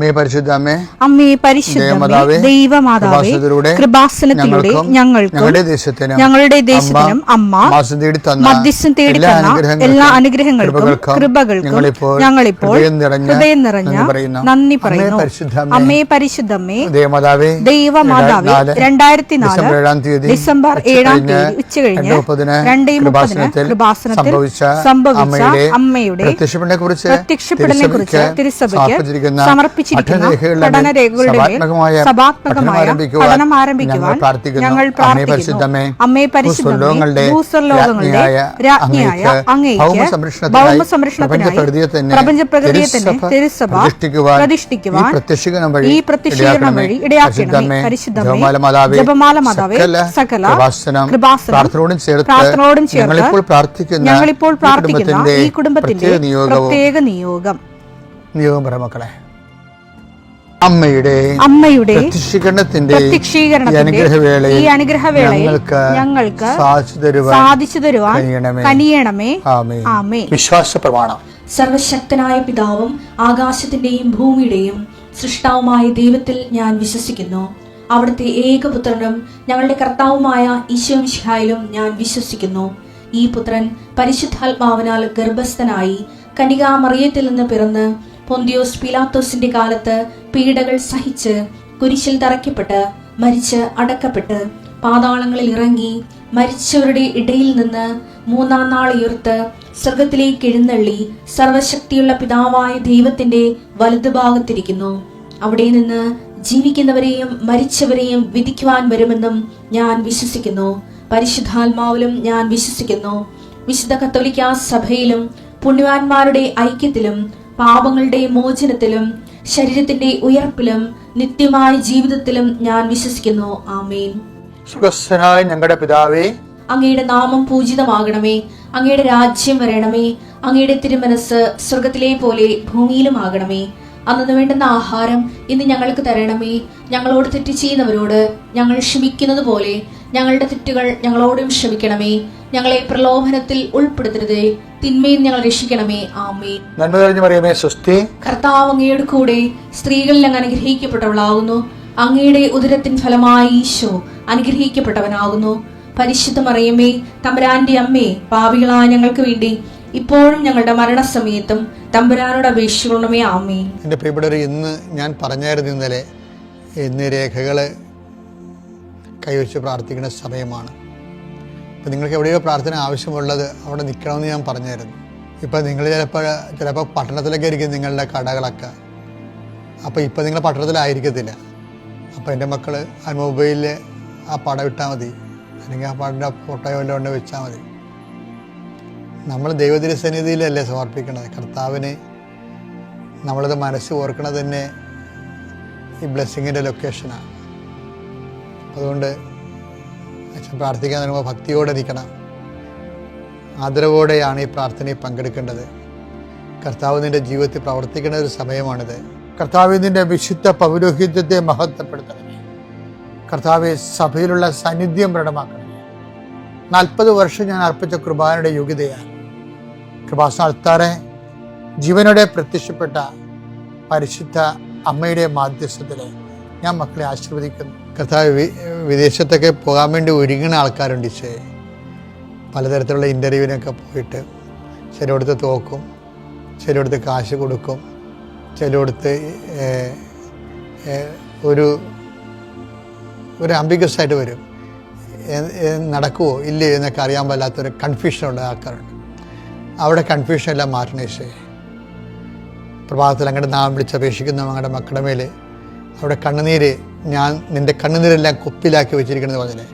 അമ്മേ പരിശുദ്ധ അമ്മേ, അമ്മേ പരിശുദ്ധമേ, ദൈവമാതാവേ, കൃപാസനത്തിലൂടെ ഞങ്ങൾക്കും ഞങ്ങളുടെ ദേശത്തിനും അമ്മ മധ്യസ്ഥം തേടി തന്ന എല്ലാ അനുഗ്രഹങ്ങൾക്കും കൃപകൾക്കും ഞങ്ങളിപ്പോൾ ഹൃദയം നിറഞ്ഞ നന്ദി പറയുന്നു. അമ്മേ പരിശുദ്ധമേ, ദൈവമാതാവേ, 2004 ഡിസംബർ 7 ഉച്ചകഴിഞ്ഞ് 2:30 കൃപാസനത്തിൽ സംഭവിച്ച അമ്മയുടെ പ്രത്യക്ഷപ്പെടലിനെ കുറിച്ച് തിരുസഭയ്ക്ക് സമർപ്പിച്ചിരിക്കുന്ന പഠനരേഖകളുടെ സഭാത്മകമായ പഠനം ആരംഭിക്കുവാൻ ഞങ്ങൾ പ്രാർത്ഥിക്കുന്നു. അമ്മേ പരിശുദ്ധമേ, ഭൂസ്വർലോകങ്ങളുടെ രാജ്ഞിയായ അങ്ങേയ്ക്ക് ഭൗമസംരക്ഷണത്തിനായി പ്രപഞ്ചപ്രകൃതിയെ തിരുസഭ പ്രതിഷ്ഠിക്കുവാൻ ഈ പ്രത്യക്ഷീകരണം വഴി ഇടയാക്കണമേ. പരിശുദ്ധമേ, ജപമാല മാതാവേ, സകല കൃപാസനം പ്രാർത്ഥനയോടും ചേർത്ത് ഞങ്ങളിപ്പോൾ പ്രാർത്ഥിക്കുന്ന ഈ കുടുംബത്തിന്റെ പ്രത്യേക നിയോഗം മക്കളെ, അമ്മയുടെ പ്രത്യക്ഷീകരണത്തിന്റെ ഈ അനുഗ്രഹവേളയിൽ ഞങ്ങൾക്ക് സാധിച്ചു തരുവാൻ കനിയണമേ. ആമേൻ. വിശ്വാസ പ്രമാണം. സർവശക്തനായ പിതാവും ആകാശത്തിന്റെയും ഭൂമിയുടെയും സൃഷ്ടാവുമായ ദൈവത്തിൽ ഞാൻ വിശ്വസിക്കുന്നു. അവിടുത്തെ ഏകപുത്രനും ഞങ്ങളുടെ കർത്താവുമായ ഈശോ മിശിഹായിലും ഞാൻ വിശ്വസിക്കുന്നു. ഈ പുത്രൻ പരിശുദ്ധാത്മാവിനാൽ ഗർഭസ്ഥനായി കന്യകാമറിയത്തിൽ നിന്ന് പിറന്ന് പൊന്തിയോസ് പീലാത്തോസിന്റെ കാലത്ത് പീഡകൾ സഹിച്ച് കുരിശിൽ തറയ്ക്കപ്പെട്ട് മരിച്ച് അടക്കപ്പെട്ട് പാതാളങ്ങളിൽ ഇറങ്ങി മരിച്ചവരുടെ ഇടയിൽ നിന്ന് 3-ാം നാൾ ഉയർത്ത് സ്വർഗത്തിലേക്ക് എഴുന്നള്ളി സർവശക്തിയുള്ള പിതാവായ ദൈവത്തിന്റെ വലതുഭാഗത്തിരിക്കുന്നു. അവിടെ നിന്ന് ജീവിക്കുന്നവരെയും മരിച്ചവരെയും വിധിക്കുവാൻ വരുമെന്നും ഞാൻ വിശ്വസിക്കുന്നു. പരിശുദ്ധാത്മാവിലും ഞാൻ വിശ്വസിക്കുന്നു. വിശുദ്ധ കത്തോലിക്കാ സഭയിലും പുണ്യവാന്മാരുടെ ഐക്യത്തിലും പാപങ്ങളുടെ മോചനത്തിലും ശരീരത്തിന്റെ ഉയർപ്പിലും നിത്യമായ ജീവിതത്തിലും ഞാൻ വിശ്വസിക്കുന്നു. ആമേൻ. സുഖസ്ഥനായ ഞങ്ങളുടെ പിതാവേ, അങ്ങയുടെ നാമം പൂജിതമാകണമേ. അങ്ങയുടെ രാജ്യം വരണമേ. അങ്ങയുടെ തിരുമനസ് സ്വർഗത്തിലെ പോലെ ഭൂമിയിലും ആകണമേ. അന്നു വേണ്ടുന്ന ആഹാരം ഇന്ന് ഞങ്ങൾക്ക് തരണമേ. ഞങ്ങളോട് തെറ്റ് ചെയ്യുന്നവരോട് ഞങ്ങൾ ക്ഷമിക്കുന്നത് പോലെ ഞങ്ങളുടെ തെറ്റുകൾ ഞങ്ങളോടും ക്ഷമിക്കണമേ. ഞങ്ങളെ പ്രലോഭനത്തിൽ ഉൾപ്പെടുത്തരുതേ, തിന്മയിൽ ഞങ്ങൾ രക്ഷിക്കണമേ. ആമേൻ. നന്മ നിറഞ്ഞ മറിയമേ, സ്വസ്തി. കർത്താവ് അങ്ങയുടെ കൂടെ സ്ത്രീകളിൽ അങ്ങ് അനുഗ്രഹിക്കപ്പെട്ടവളാകുന്നു. അങ്ങയുടെ ഉദരത്തിൻ ഫലമായി ഈശോ അനുഗ്രഹിക്കപ്പെട്ടവനാകുന്നു. പരിശുദ്ധ മറിയമേ, തമ്പുരാന്റെ അമ്മേ, പാപികളായ ഞങ്ങൾക്ക് വേണ്ടി ഇപ്പോഴും ഞങ്ങളുടെ മരണസമയത്തും തമ്പുരാനോട് അപേക്ഷിക്കണമേ. ആമേൻ. എൻ്റെ പ്രിയപ്പെട്ടവർ, ഇന്ന് ഞാൻ പറഞ്ഞായിരുന്നു ഇന്നലെ, ഇന്ന് രേഖകൾ കൈവച്ച് പ്രാർത്ഥിക്കുന്ന സമയമാണ്. ഇപ്പം നിങ്ങൾക്ക് എവിടെയോ പ്രാർത്ഥന ആവശ്യമുള്ളത് അവിടെ നിൽക്കണമെന്ന് ഞാൻ പറഞ്ഞായിരുന്നു. ഇപ്പം നിങ്ങൾ ചിലപ്പോൾ പട്ടണത്തിലൊക്കെ ആയിരിക്കും നിങ്ങളുടെ കടകളൊക്കെ. അപ്പോൾ ഇപ്പം നിങ്ങൾ പട്ടണത്തിലായിരിക്കത്തില്ല. അപ്പോൾ എൻ്റെ മക്കൾ ആ മൊബൈലിൽ ആ പടം ഇട്ടാൽ മതി, അല്ലെങ്കിൽ ആ പടൻ്റെ ഫോട്ടോയോ വല്ലതും കൊണ്ട് വെച്ചാൽ മതി. നമ്മൾ ദൈവതിരുസന്നിധിയിലല്ലേ സമർപ്പിക്കണത്. കർത്താവിന് നമ്മളത് മനസ്സ് ഓർക്കണത് തന്നെ ഈ ബ്ലെസ്സിങ്ങിൻ്റെ ലൊക്കേഷനാണ്. അതുകൊണ്ട് അച്ഛൻ പ്രാർത്ഥിക്കാൻ പറയുമ്പോൾ ഭക്തിയോടെ നിൽക്കണം, ആദരവോടെയാണ് ഈ പ്രാർത്ഥനയിൽ പങ്കെടുക്കേണ്ടത്. കർത്താവ് നിൻ്റെ ജീവിതത്തിൽ പ്രവർത്തിക്കേണ്ട ഒരു സമയമാണിത്. കർത്താവ് നിൻ്റെ വിശുദ്ധ പൗരോഹിത്യത്തെ മഹത്വപ്പെടുത്തണമേ. കർത്താവ് സഭയിലുള്ള സാന്നിധ്യം പ്രകടമാക്കണമേ. 40 വർഷം ഞാൻ അർപ്പിച്ച കൃപാനയുടെ യോഗ്യതയാണ്. കൃപാസന അൾത്താറെ ജീവനോടെ പ്രത്യക്ഷപ്പെട്ട പരിശുദ്ധ അമ്മയുടെ മാധ്യസ്ഥത്തിൽ ഞാൻ മക്കളെ ആശീർവദിക്കുന്നു. കർത്താവ് വിദേശത്തൊക്കെ പോകാൻ വേണ്ടി ഒരുങ്ങുന്ന ആൾക്കാരുണ്ട്. പലതരത്തിലുള്ള ഇൻ്റർവ്യൂവിനൊക്കെ പോയിട്ട് ചിലയിടത്ത് തോക്കും, ചിലയിടത്ത് കാശ് കൊടുക്കും, ചിലയിടത്ത് ഒരു അംബിഗസ് ആയിട്ട് വരും. നടക്കുമോ ഇല്ലയോ എന്നൊക്കെ അറിയാൻ പാടില്ലാത്തൊരു കൺഫ്യൂഷനുള്ള ആൾക്കാരുണ്ട്. അവിടെ കൺഫ്യൂഷൻ എല്ലാം മാറ്റണേ. പ്രഭാതത്തിൽ അങ്ങോട്ട് നാം വിളിച്ചപേക്ഷിക്കുന്ന ഞങ്ങളുടെ മക്കളുടെ മേൽ അവിടെ കണ്ണുനീര്, ഞാൻ നിൻ്റെ കണ്ണുനീരെല്ലാം കുപ്പിലാക്കി വെച്ചിരിക്കുന്നത് പറഞ്ഞില്ലേ,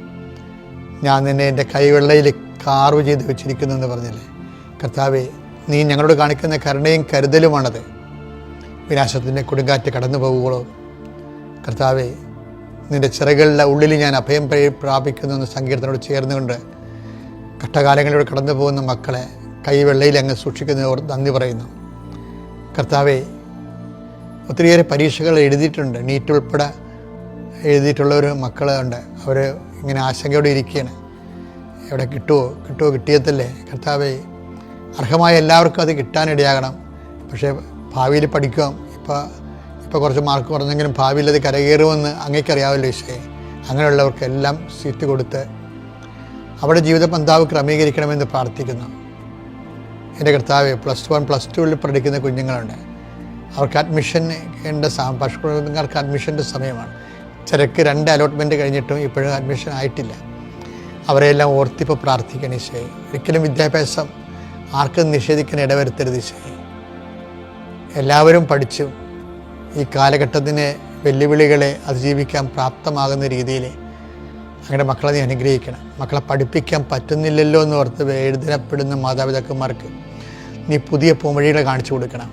ഞാൻ നിന്നെ എൻ്റെ കൈവെള്ളയിൽ കാർവ് ചെയ്ത് വെച്ചിരിക്കുന്നു എന്ന് പറഞ്ഞില്ലേ. കർത്താവേ, നീ ഞങ്ങളോട് കാണിക്കുന്ന കരുണയും കരുതലുമാണത്. വിനാശത്തിൻ്റെ കൊടുങ്കാറ്റ് കടന്നു പോകുമ്പോഴോ കർത്താവേ, നിൻ്റെ ചിറകളുടെ ഉള്ളിൽ ഞാൻ അഭയം പ്രാപിക്കുന്നു എന്ന് സങ്കീർത്തനോട് ചേർന്നുകൊണ്ട് കഷ്ടകാലങ്ങളിലൂടെ കടന്നു പോകുന്ന മക്കളെ കൈവെള്ളയിൽ അങ്ങ് സൂക്ഷിക്കുന്നതോട് നന്ദി പറയുന്നു. കർത്താവേ, ഒത്തിരിയേറെ പരീക്ഷകൾ എഴുതിയിട്ടുണ്ട്, നീറ്റ് ഉൾപ്പെടെ എഴുതിയിട്ടുള്ളവർ മക്കളുണ്ട്. അവർ ഇങ്ങനെ ആശങ്കയോടെ ഇരിക്കുകയാണ്, എവിടെ കിട്ടുമോ കിട്ടിയതല്ലേ. കർത്താവേ, അർഹമായ എല്ലാവർക്കും അത് കിട്ടാനിടയാകണം. പക്ഷേ ഭാവിയിൽ പഠിക്കാം, ഇപ്പോൾ കുറച്ച് മാർക്ക് കുറഞ്ഞെങ്കിലും ഭാവിയിൽ അത് കരകയറുമെന്ന് അങ്ങേക്കറിയാമല്ലോ ഈശോയെ. അങ്ങനെയുള്ളവർക്കെല്ലാം സീറ്റ് കൊടുത്ത് അവിടെ ജീവിത പന്താവ് ക്രമീകരിക്കണമെന്ന് പ്രാർത്ഥിക്കുന്നു. എൻ്റെ കർത്താവെ, +1 +2 പഠിക്കുന്ന കുഞ്ഞുങ്ങളുണ്ട്. അവർക്ക് പശുക്കൾക്ക് അഡ്മിഷൻ്റെ സമയമാണ്. ചിലർക്ക് 2 അലോട്ട്മെൻറ്റ് കഴിഞ്ഞിട്ടും ഇപ്പോഴും അഡ്മിഷൻ ആയിട്ടില്ല. അവരെല്ലാം ഓർത്തിപ്പോൾ പ്രാർത്ഥിക്കണം ഈശോയെ. ഒരിക്കലും വിദ്യാഭ്യാസം ആർക്കും നിഷേധിക്കാൻ ഇടവരുത്തരുത് ഈശോയെ. എല്ലാവരും പഠിച്ചു ഈ കാലഘട്ടത്തിന് വെല്ലുവിളികളെ അതിജീവിക്കാൻ പ്രാപ്തമാകുന്ന രീതിയിൽ അങ്ങനെ മക്കളെ നീ അനുഗ്രഹിക്കണം. മക്കളെ പഠിപ്പിക്കാൻ പറ്റുന്നില്ലല്ലോ എന്ന് ഓർത്ത് വേദനപ്പെടുന്ന മാതാപിതാക്കന്മാർക്ക് നീ പുതിയ പോംവഴികളെ കാണിച്ചു കൊടുക്കണം.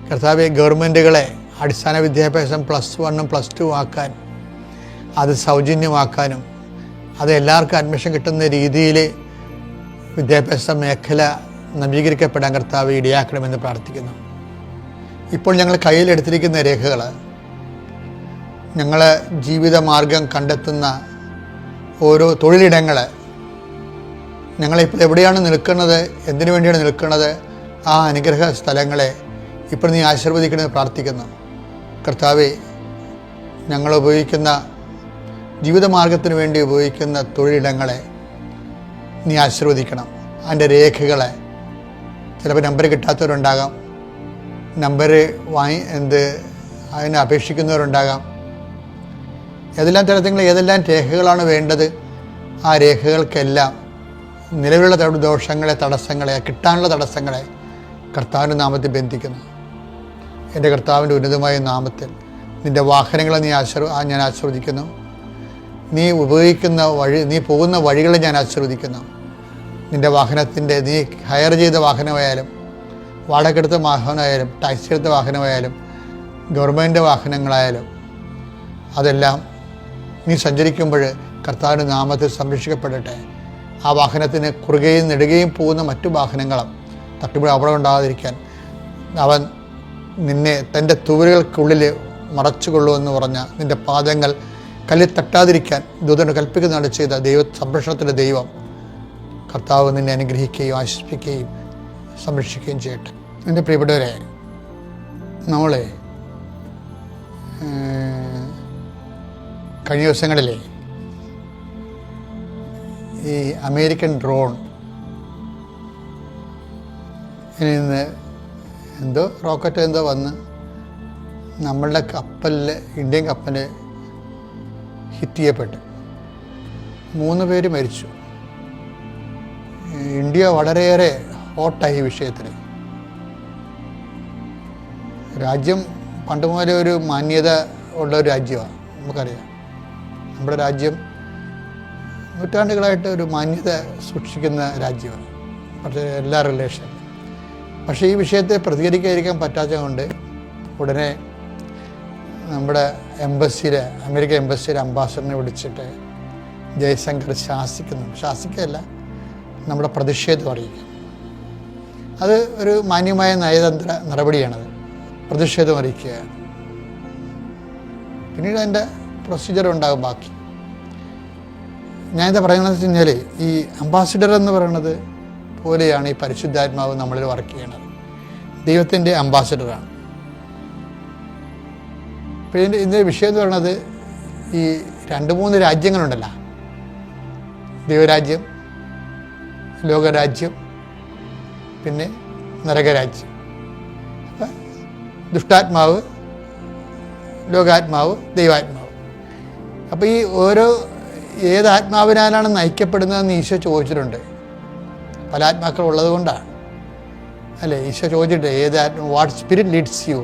കർത്താവെ, ഗവൺമെൻറ്റുകളെ അടിസ്ഥാന വിദ്യാഭ്യാസം +1 +2 ആക്കാൻ, അത് സൗജന്യമാക്കാനും അത് എല്ലാവർക്കും അഡ്മിഷൻ കിട്ടുന്ന രീതിയിൽ വിദ്യാഭ്യാസ മേഖല നവീകരിക്കപ്പെടാൻ കർത്താവ് ഇടയാക്കണമെന്ന് പ്രാർത്ഥിക്കുന്നു. ഇപ്പോൾ ഞങ്ങൾ കയ്യിലെടുത്തിരിക്കുന്ന രേഖകൾ ഞങ്ങൾ ജീവിതമാർഗം കണ്ടെത്തുന്ന ഓരോ തൊഴിലിടങ്ങൾ, ഞങ്ങളിപ്പോൾ എവിടെയാണ് നിൽക്കുന്നത്, എന്തിനു വേണ്ടിയാണ് നിൽക്കുന്നത്, ആ അനുഗ്രഹ സ്ഥലങ്ങളെ ഇപ്പോൾ നീ ആശീർവദിക്കണമെന്ന് പ്രാർത്ഥിക്കുന്നു. കർത്താവെ, ഞങ്ങൾ ഉപയോഗിക്കുന്ന ജീവിതമാർഗത്തിന് വേണ്ടി ഉപയോഗിക്കുന്ന തൊഴിലിടങ്ങളെ നീ ആശീർവദിക്കണം. അതിൻ്റെ രേഖകളെ, ചിലപ്പോൾ നമ്പർ കിട്ടാത്തവരുണ്ടാകാം, നമ്പർ അതിനെ അപേക്ഷിക്കുന്നവരുണ്ടാകാം. ഏതെല്ലാം തരത്തിൽ ഏതെല്ലാം രേഖകളാണ് വേണ്ടത്, ആ രേഖകൾക്കെല്ലാം നിലവിലുള്ള ദോഷങ്ങളെ, തടസ്സങ്ങളെ, കിട്ടാനുള്ള തടസ്സങ്ങളെ കർത്താവിൻ്റെ നാമത്തിൽ ബന്ധിക്കുന്നു. എൻ്റെ കർത്താവിൻ്റെ ഉന്നതമായ നാമത്തിൽ നിൻ്റെ വാഹനങ്ങളെ ഞാൻ ആശീർവദിക്കുന്നു. നീ ഉപയോഗിക്കുന്ന നീ പോകുന്ന വഴികളെ ഞാൻ ആശീർവദിക്കുന്നു. നിൻ്റെ വാഹനത്തിൻ്റെ, നീ ഹയർ ചെയ്ത വാഹനമായാലും, വാടകെടുത്ത വാഹനമായാലും, ടാക്സി എടുത്ത വാഹനമായാലും, ഗവൺമെൻറ് വാഹനങ്ങളായാലും, അതെല്ലാം നീ സഞ്ചരിക്കുമ്പോൾ കർത്താവിൻ്റെ നാമത്തിൽ സംരക്ഷിക്കപ്പെടട്ടെ. ആ വാഹനത്തിന് കുറുകയും നെടുകയും പോകുന്ന മറ്റു വാഹനങ്ങളും തട്ടുമ്പോൾ അവിടെ ഉണ്ടാകാതിരിക്കാൻ അവൻ നിന്നെ തൻ്റെ തൂവലുകൾക്കുള്ളിൽ മറച്ചുകൊള്ളുമെന്ന് പറഞ്ഞ നിൻ്റെ പാദങ്ങൾ കല്ലിൽ തട്ടാതിരിക്കാൻ ദൂതന് കൽപ്പിക്കുന്നതാണ് ചെയ്ത സംരക്ഷണത്തിൻ്റെ ദൈവം കർത്താവ് നിന്നെ അനുഗ്രഹിക്കുകയും ആശ്വസിപ്പിക്കുകയും സംരക്ഷിക്കുകയും ചെയ്യട്ടെ. എൻ്റെ പ്രിയപ്പെട്ടവരെ, നമ്മളെ കഴിഞ്ഞ ദിവസങ്ങളിലെ ഈ അമേരിക്കൻ ഡ്രോൺ നിന്ന് റോക്കറ്റ് വന്ന് നമ്മളുടെ കപ്പലിൽ, ഇന്ത്യൻ കപ്പൽ ഹിറ്റ് ചെയ്യപ്പെട്ടു. 3 പേര് മരിച്ചു. ഇന്ത്യ വളരെയേറെ ഹോട്ടായി ഈ വിഷയത്തിൽ. രാജ്യം പണ്ട് മുതലേ ഒരു മാന്യത ഉള്ള ഒരു രാജ്യമാണ്, നമുക്കറിയാം. നമ്മുടെ രാജ്യം നൂറ്റാണ്ടുകളായിട്ട് ഒരു മാന്യത സൂക്ഷിക്കുന്ന രാജ്യമാണ്, പക്ഷേ എല്ലാ റിലേഷനും. പക്ഷേ ഈ വിഷയത്തെ പ്രതികരിക്കാതിരിക്കാൻ പറ്റാത്തത് കൊണ്ട് ഉടനെ നമ്മുടെ അമേരിക്കൻ എംബസിയിലെ അംബാസഡറിനെ വിളിച്ചിട്ട് ജയശങ്കർ ശാസിക്കുകയല്ല, നമ്മുടെ പ്രതിഷേധം അറിയിക്കും. അത് ഒരു മാന്യമായ നയതന്ത്ര നടപടിയാണത്. പ്രതിഷേധം അറിയിക്കുകയാണ്. പിന്നീട് അതിൻ്റെ പ്രൊസീജിയർ ഉണ്ടാകും ബാക്കി. ഞാനിത് പറയുന്നത് വെച്ച് കഴിഞ്ഞാൽ, ഈ അംബാസിഡർ എന്ന് പറയുന്നത് പോലെയാണ് ഈ പരിശുദ്ധാത്മാവ് നമ്മളിൽ വർക്ക് ചെയ്യണത്. ദൈവത്തിൻ്റെ അംബാസിഡറാണ്. പിന്നെ ഇതിൻ്റെ വിഷയം എന്ന് പറയുന്നത്, ഈ 2-3 രാജ്യങ്ങളുണ്ടല്ലോ, ദൈവരാജ്യം, ലോകരാജ്യം, പിന്നെ നരകരാജ്യം. ദുഷ്ടാത്മാവ്, ലോകാത്മാവ്, ദൈവാത്മാവ്. അപ്പോൾ ഈ ഏത് ആത്മാവിനാലാണ് നയിക്കപ്പെടുന്നതെന്ന് ഈശോ ചോദിച്ചിട്ടുണ്ട്. പല ആത്മാക്കൾ ഉള്ളത് കൊണ്ടാണ് അല്ലേ ഈശോ ചോദിച്ചിട്ട് വാട്ട് സ്പിരിറ്റ് ലീഡ്സ് യു.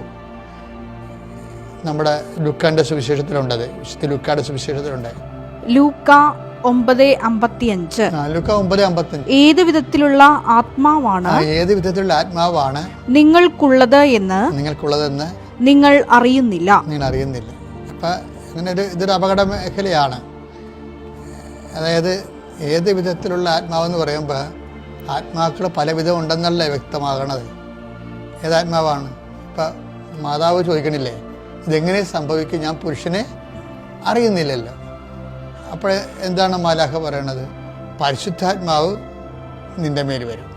നമ്മുടെ ലൂക്കാന്റെ സുവിശേഷത്തിലുണ്ടത്, വിശുദ്ധ ലൂക്കായുടെ സുവിശേഷത്തിലുണ്ട്. ലൂക്ക 9:55. ഏത് വിധത്തിലുള്ള ആത്മാവാണ് നിങ്ങൾക്കുള്ളത് എന്ന് നിങ്ങൾ അറിയുന്നില്ല. അപ്പം അങ്ങനെ ഇതൊരു അപകട മേഖലയാണ്. അതായത് ഏത് വിധത്തിലുള്ള ആത്മാവെന്ന് പറയുമ്പോൾ ആത്മാക്കൾ പലവിധം ഉണ്ടെന്നല്ല വ്യക്തമാകണത്. ഏതാത്മാവാണ്? ഇപ്പം മാതാവ് ചോദിക്കണില്ലേ, ഇതെങ്ങനെ സംഭവിക്കും, ഞാൻ പുരുഷനെ അറിയുന്നില്ലല്ലോ. അപ്പോൾ എന്താണ് മാലാഖ പറയണത്? പരിശുദ്ധാത്മാവ് നിൻ്റെ മേൽ വരും,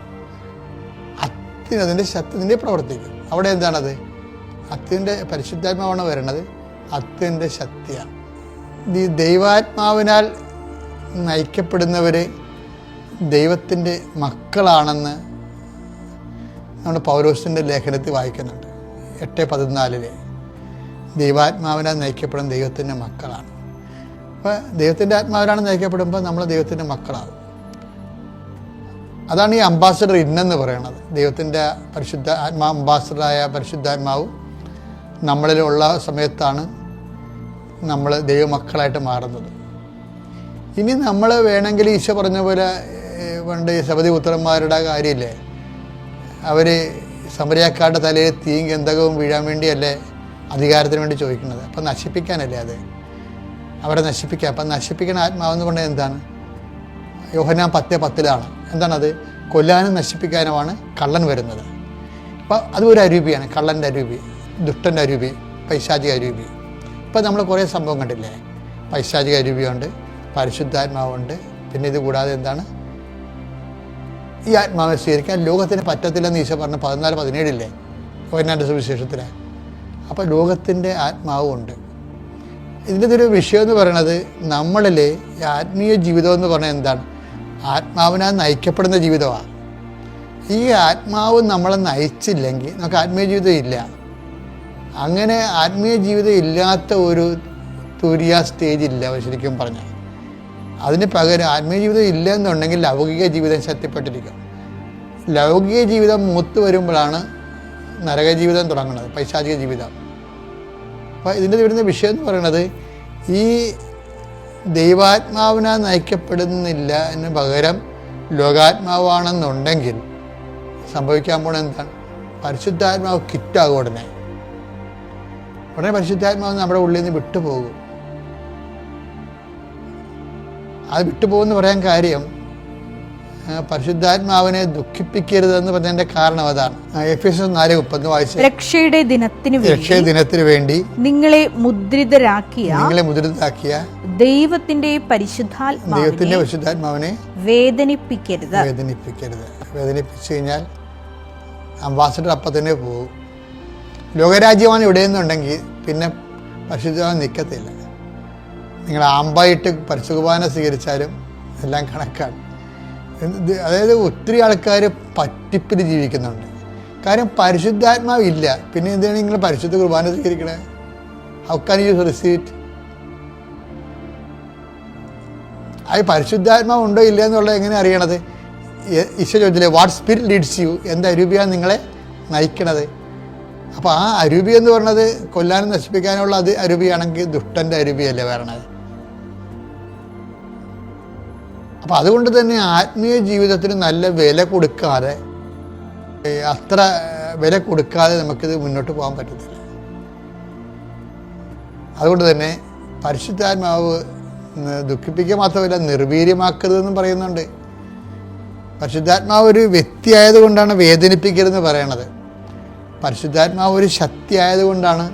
അതിൻ്റെ ശക്തി നിന്നെ പ്രവർത്തിക്കും. അവിടെ എന്താണത്? അത്യുവിൻ്റെ പരിശുദ്ധാത്മാവാണ് വരണത്, അത്യുവിൻ്റെ ശക്തിയാണ്. ഈ ദൈവാത്മാവിനാൽ നയിക്കപ്പെടുന്നവർ ദൈവത്തിൻ്റെ മക്കളാണെന്ന് നമ്മുടെ പൗലോസിൻ്റെ ലേഖനത്തിൽ വായിക്കുന്നുണ്ട്. 8:14 ദൈവാത്മാവിനാൽ നയിക്കപ്പെടുന്ന ദൈവത്തിൻ്റെ മക്കളാണ്. അപ്പോൾ ദൈവത്തിൻ്റെ ആത്മാവിനാണ് നയിക്കപ്പെടുമ്പോൾ നമ്മൾ ദൈവത്തിൻ്റെ മക്കളാകും. അതാണ് ഈ അംബാസഡർ ഇന്നെന്ന് പറയുന്നത്. ദൈവത്തിൻ്റെ പരിശുദ്ധ അംബാസഡറായ പരിശുദ്ധാത്മാവ് നമ്മളിലുള്ള സമയത്താണ് നമ്മൾ ദൈവമക്കളായിട്ട് മാറുന്നത്. ഇനി നമ്മൾ വേണമെങ്കിൽ ഈശോ പറഞ്ഞ പോലെ പണ്ട് സബദി പുത്രന്മാരുടെ കാര്യമില്ലേ, അവർ സമരിയാക്കാരുടെ തലയിൽ തീയും ഗന്ധകവും വീഴാൻ വേണ്ടിയല്ലേ അധികാരത്തിന് വേണ്ടി ചോദിക്കുന്നത്. അപ്പം നശിപ്പിക്കാനല്ലേ അത്, അവരെ നശിപ്പിക്കുക. അപ്പം നശിപ്പിക്കുന്ന ആത്മാവെന്ന് പറഞ്ഞാൽ എന്താണ്? യോഹന്നാൻ 10:10 എന്താണത്? കൊല്ലാനും നശിപ്പിക്കാനുമാണ് കള്ളൻ വരുന്നത്. അപ്പം അത് ഒരു അരൂപിയാണ്, കള്ളൻ്റെ അരൂപി, ദുഷ്ടൻ്റെ അരൂപി, പൈശാചിക അരൂപി. ഇപ്പം നമ്മൾ കുറേ സംഭവം കണ്ടില്ലേ, പൈശാചിക അരൂപിയുണ്ട്, പരിശുദ്ധാത്മാവുണ്ട്, പിന്നെ ഇത് കൂടാതെ എന്താണ്, ഈ ആത്മാവിനെ സ്വീകരിക്കാൻ ലോകത്തിന് പറ്റത്തില്ലെന്ന് ഈശോ പറഞ്ഞ 14:17 യോഹന്നാൻ്റെ സുവിശേഷത്തിൽ. അപ്പോൾ ലോകത്തിൻ്റെ ആത്മാവും ഉണ്ട്. ഇതിൻ്റെ ഒരു വിഷയം എന്ന് പറയുന്നത് നമ്മളിൽ ഈ ആത്മീയ ജീവിതം എന്ന് പറഞ്ഞാൽ എന്താണ്? ആത്മാവിനാൽ നയിക്കപ്പെടുന്ന ജീവിതമാണ്. ഈ ആത്മാവ് നമ്മളെ നയിച്ചില്ലെങ്കിൽ നമുക്ക് ആത്മീയ ജീവിതം ഇല്ല. അങ്ങനെ ആത്മീയ ജീവിതം ഇല്ലാത്ത ഒരു തുരിയ സ്റ്റേജ് ഇല്ല ശരിക്കും പറഞ്ഞാൽ. അതിന് പകരം ആത്മീയ ജീവിതം ഇല്ല എന്നുണ്ടെങ്കിൽ ലൗകിക ജീവിതം ശക്തിപ്പെട്ടിരിക്കും. ലൗകിക ജീവിതം മൂത്ത് വരുമ്പോഴാണ് നരക ജീവിതം തുടങ്ങുന്നത്, പൈശാചിക ജീവിതം. അപ്പോൾ ഇതിൻ്റെ വരുന്ന വിഷയം എന്ന് പറയുന്നത് ഈ ദൈവാത്മാവിനാൽ നയിക്കപ്പെടുന്നില്ല എന്ന് പകരം ലോകാത്മാവാണെന്നുണ്ടെങ്കിൽ സംഭവിക്കാൻ പോണ എന്താണ്? പരിശുദ്ധാത്മാവ് കിറ്റാകും. ഉടനെ പരിശുദ്ധാത്മാവ് നമ്മുടെ ഉള്ളിൽ നിന്ന് വിട്ടുപോകും. അത് വിട്ടുപോകുമെന്ന് പറയാൻ കാര്യം പരിശുദ്ധാത്മാവിനെ ദുഃഖിപ്പിക്കരുതെന്ന് പറഞ്ഞതിൻ്റെ കാരണം അതാണ്. എഫേസ്യർ 4:30 വായിച്ചു. രക്ഷയുടെ ദിനത്തിന് വേണ്ടി നിങ്ങളെ മുദ്രിതരാക്കിയ ദൈവത്തിന്റെ പരിശുദ്ധാത്മാവിനെ വേദനിപ്പിക്കരുത്. വേദനിപ്പിച്ചു കഴിഞ്ഞാൽ അംബാസഡർ അപ്പം തന്നെ പോകും. ലോകരാജ്യമാണ് ഇവിടെയെന്നുണ്ടെങ്കിൽ പിന്നെ പരിശുദ്ധാത്മാവ് നിൽക്കത്തില്ല. നിങ്ങൾ ആമ്പായിട്ട് പരിശുദ്ധ കുർബാന സ്വീകരിച്ചാലും എല്ലാം കണക്കാണ്. അതായത് ഒത്തിരി ആൾക്കാർ പറ്റിപ്പിൽ ജീവിക്കുന്നുണ്ട്. കാര്യം പരിശുദ്ധാത്മാവ് ഇല്ല, പിന്നെ എന്താണ് നിങ്ങൾ പരിശുദ്ധ കുർബാന സ്വീകരിക്കണേ? How can you receive it? അത് പരിശുദ്ധാത്മാവ് ഉണ്ടോ ഇല്ല എന്നുള്ളത് എങ്ങനെ അറിയണത്? ഈശോ ചോദിച്ചില്ലേ, വാട്ട് സ്പിരിറ്റ് ലീഡ്സ് യു? എന്ത് അരൂപിയാണ് നിങ്ങളെ നയിക്കണത്? അപ്പോൾ ആ അരൂപി എന്ന് പറഞ്ഞത് കൊല്ലാനും നശിപ്പിക്കാനുള്ള അത് അരൂപിയാണെങ്കിൽ ദുഷ്ടൻ്റെ അരൂപിയല്ലേ വരണത്. അപ്പം അതുകൊണ്ട് തന്നെ ആത്മീയ ജീവിതത്തിന് നല്ല വില കൊടുക്കാതെ, അത്ര വില കൊടുക്കാതെ നമുക്കിത് മുന്നോട്ട് പോകാൻ പറ്റത്തില്ല. അതുകൊണ്ട് തന്നെ പരിശുദ്ധാത്മാവ് ദുഃഖിപ്പിക്കുക മാത്രമല്ല നിർവീര്യമാക്കരുതെന്നും പറയുന്നുണ്ട്. പരിശുദ്ധാത്മാവ് ഒരു വ്യക്തിയായതുകൊണ്ടാണ് വേദനിപ്പിക്കരുതെന്ന് പറയണത്. പരിശുദ്ധാത്മാവ് ഒരു ശക്തി ആയതുകൊണ്ടാണ്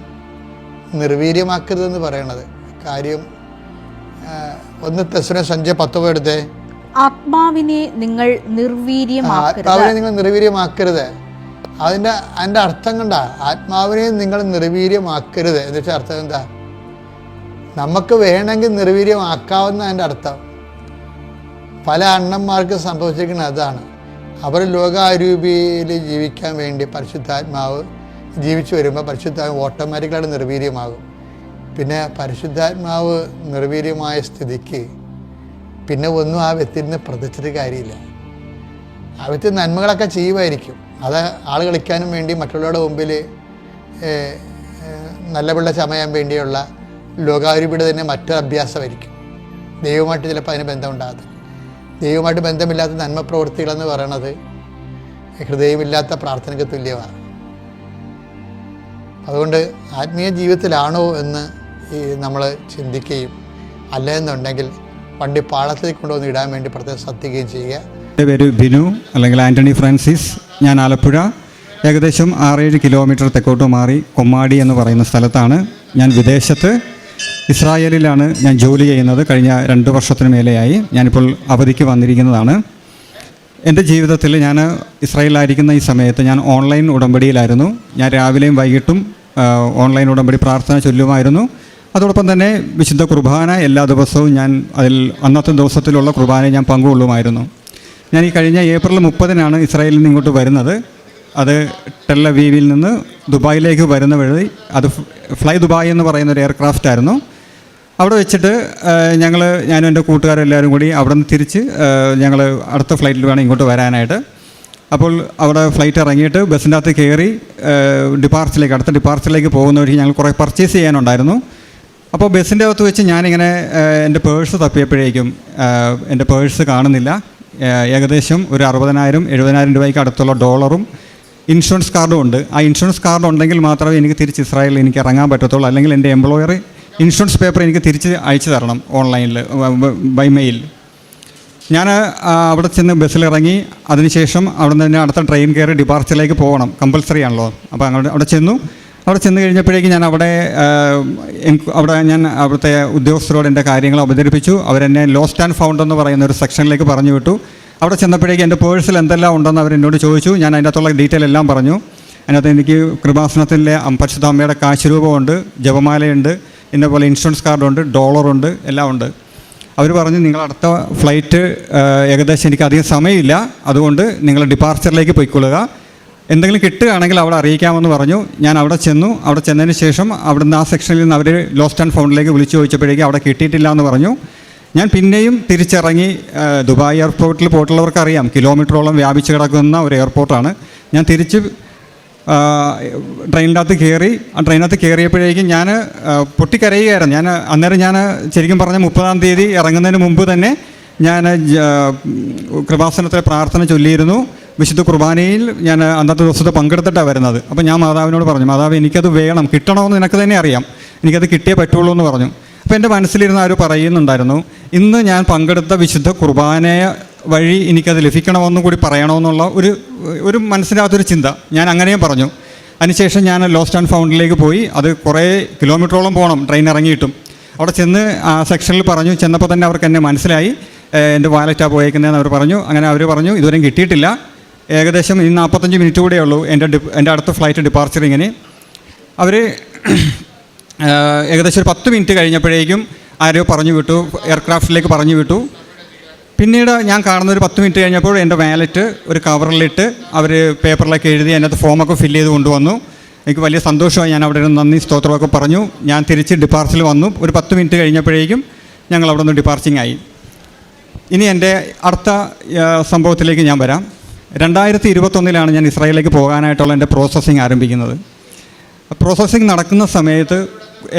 നിർവീര്യമാക്കരുതെന്ന് പറയണത്. കാര്യം 1 തെസ്സലോനിക്കർ 5:19 എടുത്തേ. ആത്മാവിനെ നിങ്ങൾ നിർവീര്യമാക്കരുത്. അതിൻ്റെ അർത്ഥം കണ്ടാ, ആത്മാവിനെ നിങ്ങൾ നിർവീര്യമാക്കരുത് എന്ന് വെച്ചാൽ അർത്ഥം എന്താ? നമുക്ക് വേണമെങ്കിൽ നിർവീര്യമാക്കാവുന്ന അതിൻ്റെ അർത്ഥം. പല അണ്ണന്മാർക്ക് സംഭവിച്ചിരിക്കുന്നത് അതാണ്. അവർ ലോകാരൂപിയിൽ ജീവിക്കാൻ വേണ്ടി പരിശുദ്ധാത്മാവ് ജീവിച്ചു വരുമ്പോൾ പരിശുദ്ധാത്മാവ് ഓട്ടോമാറ്റിക്കലായിട്ട് നിർവീര്യമാകും. പിന്നെ പരിശുദ്ധാത്മാവ് നിർവീര്യമായ സ്ഥിതിക്ക് പിന്നെ ഒന്നും ആ വ്യക്തിയിൽ നിന്ന് പ്രതീക്ഷിച്ചിട്ട് കാര്യമില്ല. ആ വ്യക്തി നന്മകളൊക്കെ ചെയ്യുമായിരിക്കും. അത് ആൾ കളിക്കാനും വേണ്ടി മറ്റുള്ളവരുടെ മുമ്പിൽ നല്ല പിള്ള ചമയാൻ വേണ്ടിയുള്ള ലോകാരൂപിയുടെ തന്നെ മറ്റൊരു അഭ്യാസമായിരിക്കും. ദൈവമായിട്ട് ചിലപ്പോൾ അതിന് ബന്ധമുണ്ടാകത്തില്ല. ദൈവമായിട്ട് ബന്ധമില്ലാത്ത നന്മ പ്രവൃത്തികളെന്ന് പറയണത് ഹൃദയമില്ലാത്ത പ്രാർത്ഥനയ്ക്ക് തുല്യമാണ്. അതുകൊണ്ട് ആത്മീയ ജീവിതത്തിലാണോ എന്ന് നമ്മൾ ചിന്തിക്കുകയും അല്ല എന്നുണ്ടെങ്കിൽ വണ്ടി പാളത്തിലേക്ക് കൊണ്ടുവന്ന് ഇടാൻ വേണ്ടി പ്രത്യേകം ശ്രദ്ധിക്കുകയും ചെയ്യുക. എൻ്റെ പേര് ബിനു അല്ലെങ്കിൽ ആൻ്റണി ഫ്രാൻസിസ്. ഞാൻ ആലപ്പുഴ ഏകദേശം 6-7 കിലോമീറ്റർ തെക്കോട്ട് മാറി കൊമ്മാടി എന്ന് പറയുന്ന സ്ഥലത്താണ്. ഞാൻ വിദേശത്ത് ഇസ്രായേലിലാണ് ഞാൻ ജോലി ചെയ്യുന്നത്. കഴിഞ്ഞ 2 വർഷത്തിന് മേലെയായി. ഞാനിപ്പോൾ അവധിക്ക് വന്നിരിക്കുന്നതാണ്. എൻ്റെ ജീവിതത്തിൽ ഞാൻ ഇസ്രായേലിലായിരിക്കുന്ന ഈ സമയത്ത് ഞാൻ ഓൺലൈൻ ഉടമ്പടിയിലായിരുന്നു. ഞാൻ രാവിലെയും വൈകിട്ടും ഓൺലൈൻ ഉടമ്പടി പ്രാർത്ഥന ചൊല്ലുമായിരുന്നു. അതോടൊപ്പം തന്നെ വിശുദ്ധ കുർബാന എല്ലാ ദിവസവും ഞാൻ അന്നത്തെ ദിവസത്തിലുള്ള കുർബാനയെ ഞാൻ പങ്കുകൊള്ളുമായിരുന്നു. ഞാൻ ഈ കഴിഞ്ഞ ഏപ്രിൽ 30-നാണ് ഇസ്രായേലിൽ നിന്ന് ഇങ്ങോട്ട് വരുന്നത്. അത് ടെൽ അവീവിൽ നിന്ന് ദുബായിലേക്ക് വരുന്ന വഴി അത് ഫ്ലൈ ദുബായ് എന്ന് പറയുന്ന ഒരു എയർക്രാഫ്റ്റ് ആയിരുന്നു. അവിടെ വെച്ചിട്ട് ഞാനും എൻ്റെ കൂട്ടുകാരെല്ലാവരും കൂടി അവിടെ നിന്ന് തിരിച്ച് ഞങ്ങൾ അടുത്ത ഫ്ലൈറ്റിൽ വേണം ഇങ്ങോട്ട് വരാനായിട്ട്. അപ്പോൾ അവിടെ ഫ്ലൈറ്റ് ഇറങ്ങിയിട്ട് ബസ്സിൻ്റെ അകത്ത് കയറി അടുത്ത ഡിപ്പാർച്ചറിലേക്ക് പോകുന്ന വഴി ഞങ്ങൾ കുറേ പർച്ചേസ് ചെയ്യാനുണ്ടായിരുന്നു. അപ്പോൾ ബസ്സിൻ്റെ അകത്ത് വെച്ച് ഞാനിങ്ങനെ എൻ്റെ പേഴ്സ് തപ്പിയപ്പോഴേക്കും എൻ്റെ പേഴ്സ് കാണുന്നില്ല. ഏകദേശം ഒരു 60,000-70,000 രൂപയ്ക്ക് അടുത്തുള്ള ഡോളറും ഇൻഷുറൻസ് കാർഡും ഉണ്ട്. ആ ഇൻഷുറൻസ് കാർഡ് ഉണ്ടെങ്കിൽ മാത്രമേ എനിക്ക് തിരിച്ച് ഇസ്രായേലിൽ എനിക്ക് ഇറങ്ങാൻ പറ്റത്തുള്ളൂ. അല്ലെങ്കിൽ എൻ്റെ എംപ്ലോയർ ഇൻഷുറൻസ് പേപ്പർ എനിക്ക് തിരിച്ച് അയച്ചു തരണം ഓൺലൈനിൽ ബൈ മെയിൽ. ഞാൻ അവിടെ ചെന്ന് ബസ്സിലിറങ്ങി. അതിനുശേഷം അവിടെ നിന്ന് തന്നെ അടുത്ത ട്രെയിൻ കയറി ഡിപ്പാർച്ചറിലേക്ക് പോകണം, കമ്പൽസറി ആണല്ലോ. അപ്പോൾ അവിടെ ചെന്ന് കഴിഞ്ഞപ്പോഴേക്കും ഞാൻ അവിടുത്തെ ഉദ്യോഗസ്ഥരോട് എൻ്റെ കാര്യങ്ങൾ അവതരിപ്പിച്ചു. അവരെന്നെ ലോസ്റ്റ് ആൻഡ് ഫൗണ്ട് എന്ന് പറയുന്ന ഒരു സെക്ഷനിലേക്ക് പറഞ്ഞു വിട്ടു. അവിടെ ചെന്നപ്പോഴേക്കും എൻ്റെ പേഴ്സിൽ എന്തെല്ലാം ഉണ്ടെന്ന് അവരെന്നോട് ചോദിച്ചു. ഞാൻ അതിൻ്റെ അകത്തുള്ള ഡീറ്റെയിൽ എല്ലാം പറഞ്ഞു. അതിനകത്ത് എനിക്ക് കൃപാസനത്തിലെ പരിശുദ്ധ അമ്മയുടെ കാശുരൂപമുണ്ട്, ജപമാലയുണ്ട്, ഇന്നപോലെ ഇൻഷുറൻസ് കാർഡുണ്ട്, ഡോളറുണ്ട്, എല്ലാം ഉണ്ട്. അവർ പറഞ്ഞു, നിങ്ങൾ അടുത്ത ഫ്ലൈറ്റ് ഏകദേശം എനിക്ക് അധികം സമയമില്ല, അതുകൊണ്ട് നിങ്ങൾ ഡിപ്പാർച്ചറിലേക്ക് പോയിക്കൊള്ളുക, എന്തെങ്കിലും കിട്ടുകയാണെങ്കിൽ അവിടെ അറിയിക്കാമെന്ന് പറഞ്ഞു. ഞാൻ അവിടെ ചെന്നതിന് ശേഷം അവിടുന്ന് ആ സെക്ഷനിൽ നിന്ന് അവർ ലോസ്റ്റ് ആൻഡ് ഫൗണ്ടിലേക്ക് വിളിച്ചു ചോദിച്ചപ്പോഴേക്കും അവിടെ കിട്ടിയിട്ടില്ല എന്ന് പറഞ്ഞു. ഞാൻ പിന്നെയും തിരിച്ചിറങ്ങി. ദുബായ് എയർപോർട്ടിൽ പോയിട്ടുള്ളവർക്ക് അറിയാം, കിലോമീറ്ററോളം വ്യാപിച്ച് കിടക്കുന്ന ഒരു എയർപോർട്ടാണ്. ഞാൻ തിരിച്ച് ട്രെയിനിനകത്ത് കയറിയപ്പോഴേക്കും ഞാൻ പൊട്ടിക്കരയുകയായിരുന്നു. അന്നേരം ഞാൻ ശരിക്കും പറഞ്ഞ 30-ാം തീയതി ഇറങ്ങുന്നതിന് മുമ്പ് തന്നെ ഞാൻ കൃപാസനത്തിലെ പ്രാർത്ഥന ചൊല്ലിയിരുന്നു. വിശുദ്ധ കുർബാനയിൽ ഞാൻ അന്നത്തെ ദിവസത്തെ പങ്കെടുത്തിട്ടാണ് വരുന്നത്. അപ്പോൾ ഞാൻ മാതാവിനോട് പറഞ്ഞു, മാതാവ് എനിക്കത് വേണം, കിട്ടണമെന്ന് നിനക്ക് തന്നെ അറിയാം, എനിക്കത് കിട്ടിയേ പറ്റുള്ളൂ എന്ന് പറഞ്ഞു. അപ്പോൾ എൻ്റെ മനസ്സിലിരുന്ന് ആരും പറയുന്നുണ്ടായിരുന്നു, ഇന്ന് ഞാൻ പങ്കെടുത്ത വിശുദ്ധ കുർബാനയെ വഴി എനിക്കത് ലഭിക്കണമെന്നും കൂടി പറയണമെന്നുള്ള ഒരു മനസ്സിനകത്തൊരു ചിന്ത. ഞാൻ അങ്ങനെയും പറഞ്ഞു. അതിനുശേഷം ഞാൻ ലോസ്റ്റ് ആൻഡ് ഫൗണ്ടിലേക്ക് പോയി. അത് കുറേ കിലോമീറ്ററോളം പോകണം ട്രെയിൻ ഇറങ്ങിയിട്ടും. അവിടെ ചെന്ന് ആ സെക്ഷനിൽ പറഞ്ഞു. ചെന്നപ്പോൾ തന്നെ അവർക്ക് എന്നെ മനസ്സിലായി, എൻ്റെ വാലറ്റാണ് പോയേക്കുന്നതെന്ന് അവർ പറഞ്ഞു. അങ്ങനെ അവർ പറഞ്ഞു, ഇതുവരെയും കിട്ടിയിട്ടില്ല, ഏകദേശം 45 മിനിറ്റ് കൂടെ ഉള്ളൂ എൻ്റെ അടുത്ത ഫ്ലൈറ്റ് ഡിപ്പാർച്ചറിങ്ങിന്. അവർ ഏകദേശം ഒരു 10 മിനിറ്റ് കഴിഞ്ഞപ്പോഴേക്കും ആരോ പറഞ്ഞു വിട്ടു, എയർക്രാഫ്റ്റിലേക്ക് പറഞ്ഞു വിട്ടു. പിന്നീട് ഞാൻ കാണുന്ന ഒരു 10 മിനിറ്റ് കഴിഞ്ഞപ്പോൾ എൻ്റെ വാലറ്റ് ഒരു കവറിലിട്ട് അവർ പേപ്പറിലൊക്കെ എഴുതി അതിനകത്ത് ഫോമൊക്കെ ഫില്ല് ചെയ്ത് കൊണ്ടുവന്നു. എനിക്ക് വലിയ സന്തോഷമായി. ഞാൻ അവിടെ നിന്ന് നന്ദി സ്തോത്രമൊക്കെ പറഞ്ഞു. ഞാൻ തിരിച്ച് ഡിപ്പാർച്ചറിൽ വന്നു. ഒരു 10 മിനിറ്റ് കഴിഞ്ഞപ്പോഴേക്കും ഞങ്ങൾ അവിടെ നിന്ന് ഡിപ്പാർച്ചിങ് ആയി. ഇനി എൻ്റെ അടുത്ത സംഭവത്തിലേക്ക് ഞാൻ വരാം. 2021 ഞാൻ ഇസ്രായേലിലേക്ക് പോകാനായിട്ടുള്ള എൻ്റെ പ്രോസസ്സിങ് ആരംഭിക്കുന്നത്. പ്രോസസ്സിങ് നടക്കുന്ന സമയത്ത്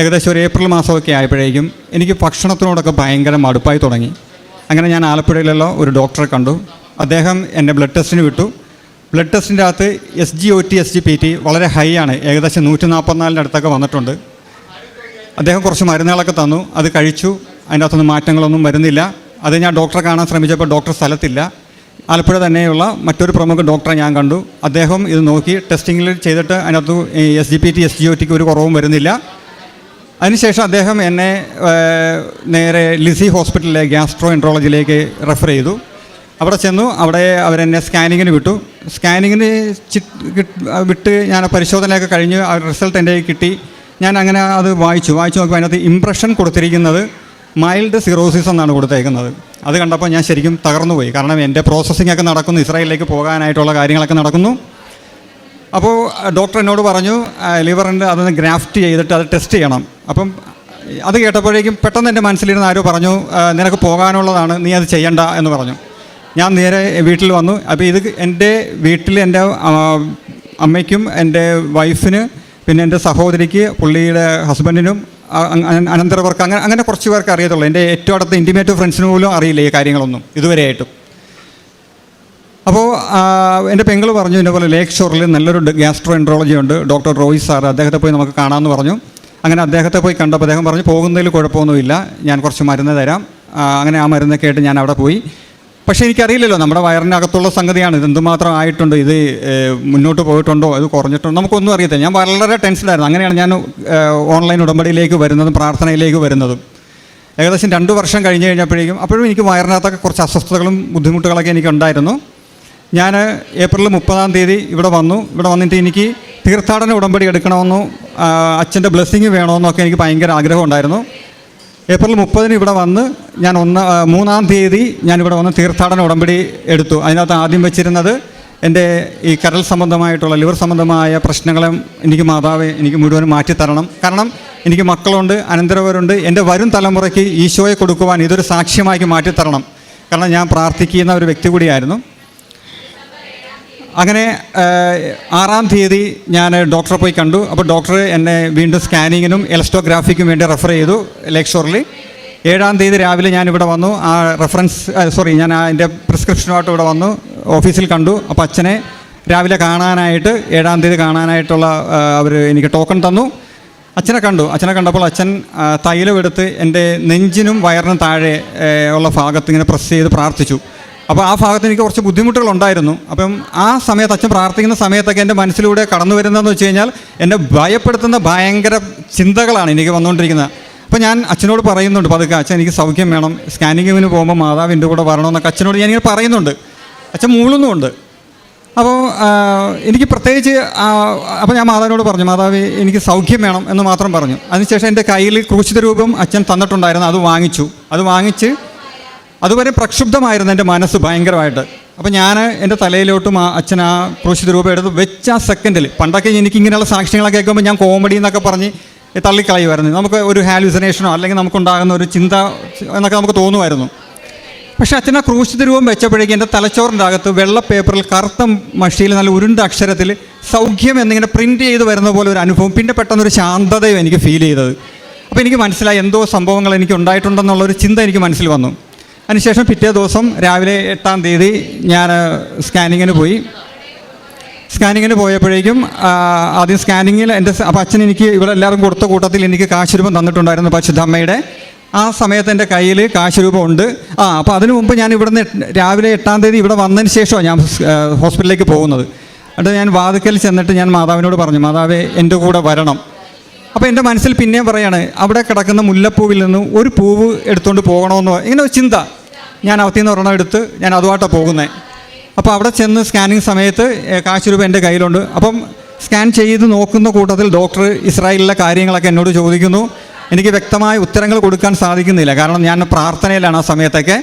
ഏകദേശം ഒരു ഏപ്രിൽ മാസമൊക്കെ ആയപ്പോഴേക്കും എനിക്ക് ഭക്ഷണത്തിനോടൊക്കെ ഭയങ്കര മടുപ്പായി തുടങ്ങി. അങ്ങനെ ഞാൻ ആലപ്പുഴയിലുള്ള ഒരു ഡോക്ടറെ കണ്ടു. അദ്ദേഹം എന്നെ ബ്ലഡ് ടെസ്റ്റിന് വിട്ടു. ബ്ലഡ് ടെസ്റ്റിൻ്റെ അകത്ത് SGOT SGPT വളരെ ഹൈ ആണ്, ഏകദേശം 144 അടുത്തൊക്കെ വന്നിട്ടുണ്ട്. അദ്ദേഹം കുറച്ച് മരുന്നുകളൊക്കെ തന്നു, അത് കഴിച്ചു. അതിൻ്റെ അകത്തൊന്നും മാറ്റങ്ങളൊന്നും വരുന്നില്ല. അത് ഞാൻ ഡോക്ടറെ കാണാൻ ശ്രമിച്ചപ്പോൾ ഡോക്ടർ സ്ഥലത്തില്ല. ആലപ്പുഴ തന്നെയുള്ള മറ്റൊരു പ്രമുഖ ഡോക്ടറെ ഞാൻ കണ്ടു. അദ്ദേഹം ഇത് നോക്കി ടെസ്റ്റിങ്ങിൽ ചെയ്തിട്ട് അതിനകത്ത് SGPT SGOTക്ക് ഒരു കുറവും വരുന്നില്ല. അതിനുശേഷം അദ്ദേഹം എന്നെ നേരെ ലിസി ഹോസ്പിറ്റലിലെ ഗ്യാസ്ട്രോ എൻട്രോളജിയിലേക്ക് റെഫർ ചെയ്തു. അവിടെ ചെന്നു. അവിടെ അവരെന്നെ സ്കാനിങ്ങിന് വിട്ടു. സ്കാനിങ്ങിന് വിട്ട് ഞാൻ പരിശോധനയൊക്കെ കഴിഞ്ഞ് ആ റിസൾട്ട് എൻ്റെ കിട്ടി. ഞാൻ അങ്ങനെ അത് വായിച്ചു നോക്കുമ്പോൾ അതിനകത്ത് ഇംപ്രഷൻ കൊടുത്തിരിക്കുന്നത് മൈൽഡ് സിറോസിസ് എന്നാണ് കൊടുത്തേക്കുന്നത്. അത് കണ്ടപ്പോൾ ഞാൻ ശരിക്കും തകർന്നുപോയി. കാരണം എൻ്റെ പ്രോസസ്സിംഗ് ഒക്കെ നടക്കുന്നു, ഇസ്രായേലിലേക്ക് പോകാനായിട്ടുള്ള കാര്യങ്ങളൊക്കെ നടക്കുന്നു. അപ്പോൾ ഡോക്ടർ എന്നോട് പറഞ്ഞു, ലിവറിൻ്റെ അതൊന്ന് ഗ്രാഫ്റ്റ് ചെയ്തിട്ട് അത് ടെസ്റ്റ് ചെയ്യണം. അപ്പം അത് കേട്ടപ്പോഴേക്കും പെട്ടെന്ന് എൻ്റെ മനസ്സിലിരുന്ന് ആരോ പറഞ്ഞു, നിനക്ക് പോകാനുള്ളതാണ്, നീ അത് ചെയ്യണ്ട എന്ന് പറഞ്ഞു. ഞാൻ നേരെ വീട്ടിൽ വന്നു. അപ്പോൾ ഇത് എൻ്റെ വീട്ടിൽ എൻ്റെ അമ്മയ്ക്കും എൻ്റെ വൈഫിന് പിന്നെ എൻ്റെ സഹോദരിക്ക്, പുള്ളിയുടെ ഹസ്ബൻഡിനും, അനന്തരവർക്ക്, അങ്ങനെ കുറച്ച് പേർക്ക് അറിയത്തുള്ളൂ. എൻ്റെ ഏറ്റവും അടുത്ത ഇൻറ്റിമേറ്റ് ഫ്രണ്ട്സിന് പോലും അറിയില്ല ഈ കാര്യങ്ങളൊന്നും ഇതുവരെയായിട്ടും. അപ്പോൾ എൻ്റെ പെങ്ങൾ പറഞ്ഞു, ഇതേപോലെ ലേക്ക് ഷോറിൽ നല്ലൊരു ഗ്യാസ്ട്രോ എൻട്രോളജി ഉണ്ട്, ഡോക്ടർ റോയ് സാർ, അദ്ദേഹത്തെ പോയി നമുക്ക് കാണാമെന്ന് പറഞ്ഞു. അങ്ങനെ അദ്ദേഹത്തെ പോയി കണ്ടപ്പോൾ അദ്ദേഹം പറഞ്ഞു, പോകുന്നതിൽ കുഴപ്പമൊന്നുമില്ല, ഞാൻ കുറച്ച് മരുന്ന് തരാം. അങ്ങനെ ആ മരുന്നൊക്കെ ആയിട്ട് ഞാൻ അവിടെ പോയി. പക്ഷേ എനിക്കറിയില്ലല്ലോ, നമ്മുടെ വയറിനകത്തുള്ള സംഗതിയാണ്, ഇതെന്തുമാത്രം ആയിട്ടുണ്ട്, ഇത് മുന്നോട്ട് പോയിട്ടുണ്ടോ, ഇത് കുറഞ്ഞിട്ടുണ്ടോ, നമുക്കൊന്നും അറിയത്തില്ല. ഞാൻ വളരെ ടെൻഷനായിരുന്നു. അങ്ങനെയാണ് ഞാൻ ഓൺലൈൻ ഉടമ്പടിയിലേക്ക് വരുന്നതും പ്രാർത്ഥനയിലേക്ക് വരുന്നതും. ഏകദേശം 2 വർഷം കഴിഞ്ഞപ്പോഴേക്കും അപ്പോഴും എനിക്ക് വയറിനകത്തൊക്കെ കുറച്ച് അസ്വസ്ഥതകളും ബുദ്ധിമുട്ടുകളൊക്കെ എനിക്കുണ്ടായിരുന്നു. ഞാൻ ഏപ്രിൽ 30-ാം തീയതി ഇവിടെ വന്നു. ഇവിടെ വന്നിട്ട് എനിക്ക് തീർത്ഥാടന ഉടമ്പടി എടുക്കണമെന്നോ അച്ഛൻ്റെ ബ്ലെസ്സിങ് വേണമെന്നൊക്കെ എനിക്ക് ഭയങ്കര ആഗ്രഹം ഉണ്ടായിരുന്നു. ഏപ്രിൽ 30 ഇവിടെ വന്ന് ഞാൻ 3-ാം തീയതി ഞാനിവിടെ വന്ന് തീർത്ഥാടന ഉടമ്പടി എടുത്തു. അതിനകത്ത് ആദ്യം വെച്ചിരുന്നത് എൻ്റെ ഈ കരൾ സംബന്ധമായിട്ടുള്ള ലിവർ സംബന്ധമായ പ്രശ്നങ്ങളും എനിക്ക് മാതാവെ എനിക്ക് മുഴുവനും മാറ്റിത്തരണം. കാരണം എനിക്ക് മക്കളുണ്ട്, അനന്തരവരുണ്ട്. എൻ്റെ വരും തലമുറയ്ക്ക് ഈശോയെ കൊടുക്കുവാൻ ഇതൊരു സാക്ഷ്യമാക്കി മാറ്റിത്തരണം. കാരണം ഞാൻ പ്രാർത്ഥിക്കുന്ന ഒരു വ്യക്തി കൂടിയായിരുന്നു. അങ്ങനെ 6-ാം തീയതി ഞാൻ ഡോക്ടറെ പോയി കണ്ടു. അപ്പോൾ ഡോക്ടർ എന്നെ വീണ്ടും സ്കാനിങ്ങിനും എലസ്റ്റോഗ്രാഫിക്കും വേണ്ടി റെഫർ ചെയ്തു ലേക്ക് ഷോറിൽ. 7-ാം തീയതി രാവിലെ ഞാനിവിടെ വന്നു. ആ ഞാൻ അതിൻ്റെ പ്രിസ്ക്രിപ്ഷനുമായിട്ട് ഇവിടെ വന്നു, ഓഫീസിൽ കണ്ടു. അപ്പോൾ അച്ഛനെ രാവിലെ കാണാനായിട്ട് 7-ാം തീയതി കാണാനായിട്ടുള്ള അവർ എനിക്ക് ടോക്കൺ തന്നു. അച്ഛനെ കണ്ടപ്പോൾ അച്ഛൻ തൈലമെടുത്ത് എൻ്റെ നെഞ്ചിനും വയറിനും താഴെ ഉള്ള ഭാഗത്ത് ഇങ്ങനെ പ്രസ് ചെയ്ത് പ്രാർത്ഥിച്ചു. അപ്പോൾ ആ ഭാഗത്ത് എനിക്ക് കുറച്ച് ബുദ്ധിമുട്ടുകളുണ്ടായിരുന്നു. അപ്പം ആ സമയത്ത് അച്ഛൻ പ്രാർത്ഥിക്കുന്ന സമയത്തൊക്കെ എൻ്റെ മനസ്സിലൂടെ കടന്നു വരുന്നതെന്ന് വെച്ച് കഴിഞ്ഞാൽ എന്നെ ഭയപ്പെടുത്തുന്ന ഭയങ്കര ചിന്തകളാണ് എനിക്ക് വന്നുകൊണ്ടിരിക്കുന്നത്. അപ്പോൾ ഞാൻ അച്ഛനോട് പറയുന്നുണ്ട് പതുക്കെ, അച്ഛൻ എനിക്ക് സൗഖ്യം വേണം, സ്കാനിങ്ങിന് പോകുമ്പോൾ മാതാവിൻ്റെ കൂടെ വരണമെന്നൊക്കെ അച്ഛനോട് ഞാനിങ്ങനെ പറയുന്നുണ്ട്. അച്ഛൻ മൂളുന്നുമുണ്ട്. അപ്പോൾ എനിക്ക് പ്രത്യേകിച്ച് അപ്പോൾ ഞാൻ മാതാവിനോട് പറഞ്ഞു, മാതാവ് എനിക്ക് സൗഖ്യം വേണം എന്ന് മാത്രം പറഞ്ഞു. അതിനുശേഷം എൻ്റെ കയ്യിൽ ക്രൂശിത രൂപം അച്ഛൻ തന്നിട്ടുണ്ടായിരുന്നു. അത് വാങ്ങിച്ച് അതുവരെ പ്രക്ഷുബ്ധമായിരുന്നു എൻ്റെ മനസ്സ് ഭയങ്കരമായിട്ട്. അപ്പോൾ ഞാൻ എൻ്റെ തലയിലോട്ടും അച്ഛൻ ആ ക്രൂശിത രൂപം എടുത്ത് വെച്ച ആ സെക്കൻഡിൽ, പണ്ടൊക്കെ എനിക്കിങ്ങനെയുള്ള സാക്ഷ്യങ്ങളൊക്കെ കേൾക്കുമ്പോൾ ഞാൻ കോമഡി എന്നൊക്കെ പറഞ്ഞ് തള്ളിക്കളയുമായിരുന്നു. നമുക്ക് ഒരു ഹാലുസിനേഷനോ അല്ലെങ്കിൽ നമുക്കുണ്ടാകുന്ന ഒരു ചിന്ത എന്നൊക്കെ നമുക്ക് തോന്നുമായിരുന്നു. പക്ഷേ അച്ഛൻ ആ ക്രൂശിത രൂപം വെച്ചപ്പോഴേക്കും എൻ്റെ തലച്ചോറിൻ്റെ അകത്ത് വെള്ള പേപ്പറിൽ കറുത്ത മഷിയിൽ നല്ല ഉരുണ്ട അക്ഷരത്തിൽ സൗഖ്യം എന്നിങ്ങനെ പ്രിൻറ്റ് ചെയ്ത് വരുന്ന പോലെ ഒരു അനുഭവം, പിന്നെ പെട്ടെന്നൊരു ശാന്തതയും എനിക്ക് ഫീൽ ചെയ്തത്. അപ്പോൾ എനിക്ക് മനസ്സിലായി എന്തോ സംഭവങ്ങൾ എനിക്ക് ഉണ്ടായിട്ടുണ്ടെന്നുള്ളൊരു ചിന്ത എനിക്ക് മനസ്സിൽ വന്നു. അതിനുശേഷം പിറ്റേ ദിവസം രാവിലെ 8-ാം തീയതി ഞാൻ സ്കാനിങ്ങിന് പോയപ്പോഴേക്കും ആദ്യം സ്കാനിങ്ങിൽ അപ്പോൾ അച്ഛൻ എനിക്ക് ഇവിടെ എല്ലാവരും കൊടുത്ത കൂട്ടത്തിൽ എനിക്ക് കാശുരൂപം തന്നിട്ടുണ്ടായിരുന്നു പരിശുദ്ധ അമ്മയുടെ. ആ സമയത്ത് എൻ്റെ കയ്യിൽ കാശുരൂപം ഉണ്ട്. അപ്പോൾ അതിനു മുമ്പ് ഞാൻ ഇവിടുന്ന് രാവിലെ 8-ാം തീയതി ഇവിടെ വന്നതിന് ശേഷമാണ് ഞാൻ ഹോസ്പിറ്റലിലേക്ക് പോകുന്നത്. എന്നിട്ട് ഞാൻ വാതിക്കൽ ചെന്നിട്ട് ഞാൻ മാതാവിനോട് പറഞ്ഞു, മാതാവേ എൻ്റെ കൂടെ വരണം. അപ്പോൾ എൻ്റെ മനസ്സിൽ പിന്നെയും പറയാണ്, അവിടെ കിടക്കുന്ന മുല്ലപ്പൂവിൽ നിന്ന് ഒരു പൂവ് എടുത്തുകൊണ്ട് പോകണമെന്ന് ഇങ്ങനെ ഒരു ചിന്ത. ഞാൻ അകത്തു നിന്ന് ഒരെണ്ണം എടുത്ത് ഞാൻ അതുമായിട്ടാണ് പോകുന്നത്. അപ്പോൾ അവിടെ ചെന്ന് സ്കാനിങ് സമയത്ത് കാശുരൂപം എൻ്റെ കയ്യിലുണ്ട്. അപ്പം സ്കാൻ ചെയ്ത് നോക്കുന്ന കൂട്ടത്തിൽ ഡോക്ടർ ഇസ്രായേലിലെ കാര്യങ്ങളൊക്കെ എന്നോട് ചോദിക്കുന്നു. എനിക്ക് വ്യക്തമായ ഉത്തരങ്ങൾ കൊടുക്കാൻ സാധിക്കുന്നില്ല, കാരണം ഞാൻ പ്രാർത്ഥനയിലാണ് ആ സമയത്തൊക്കെ.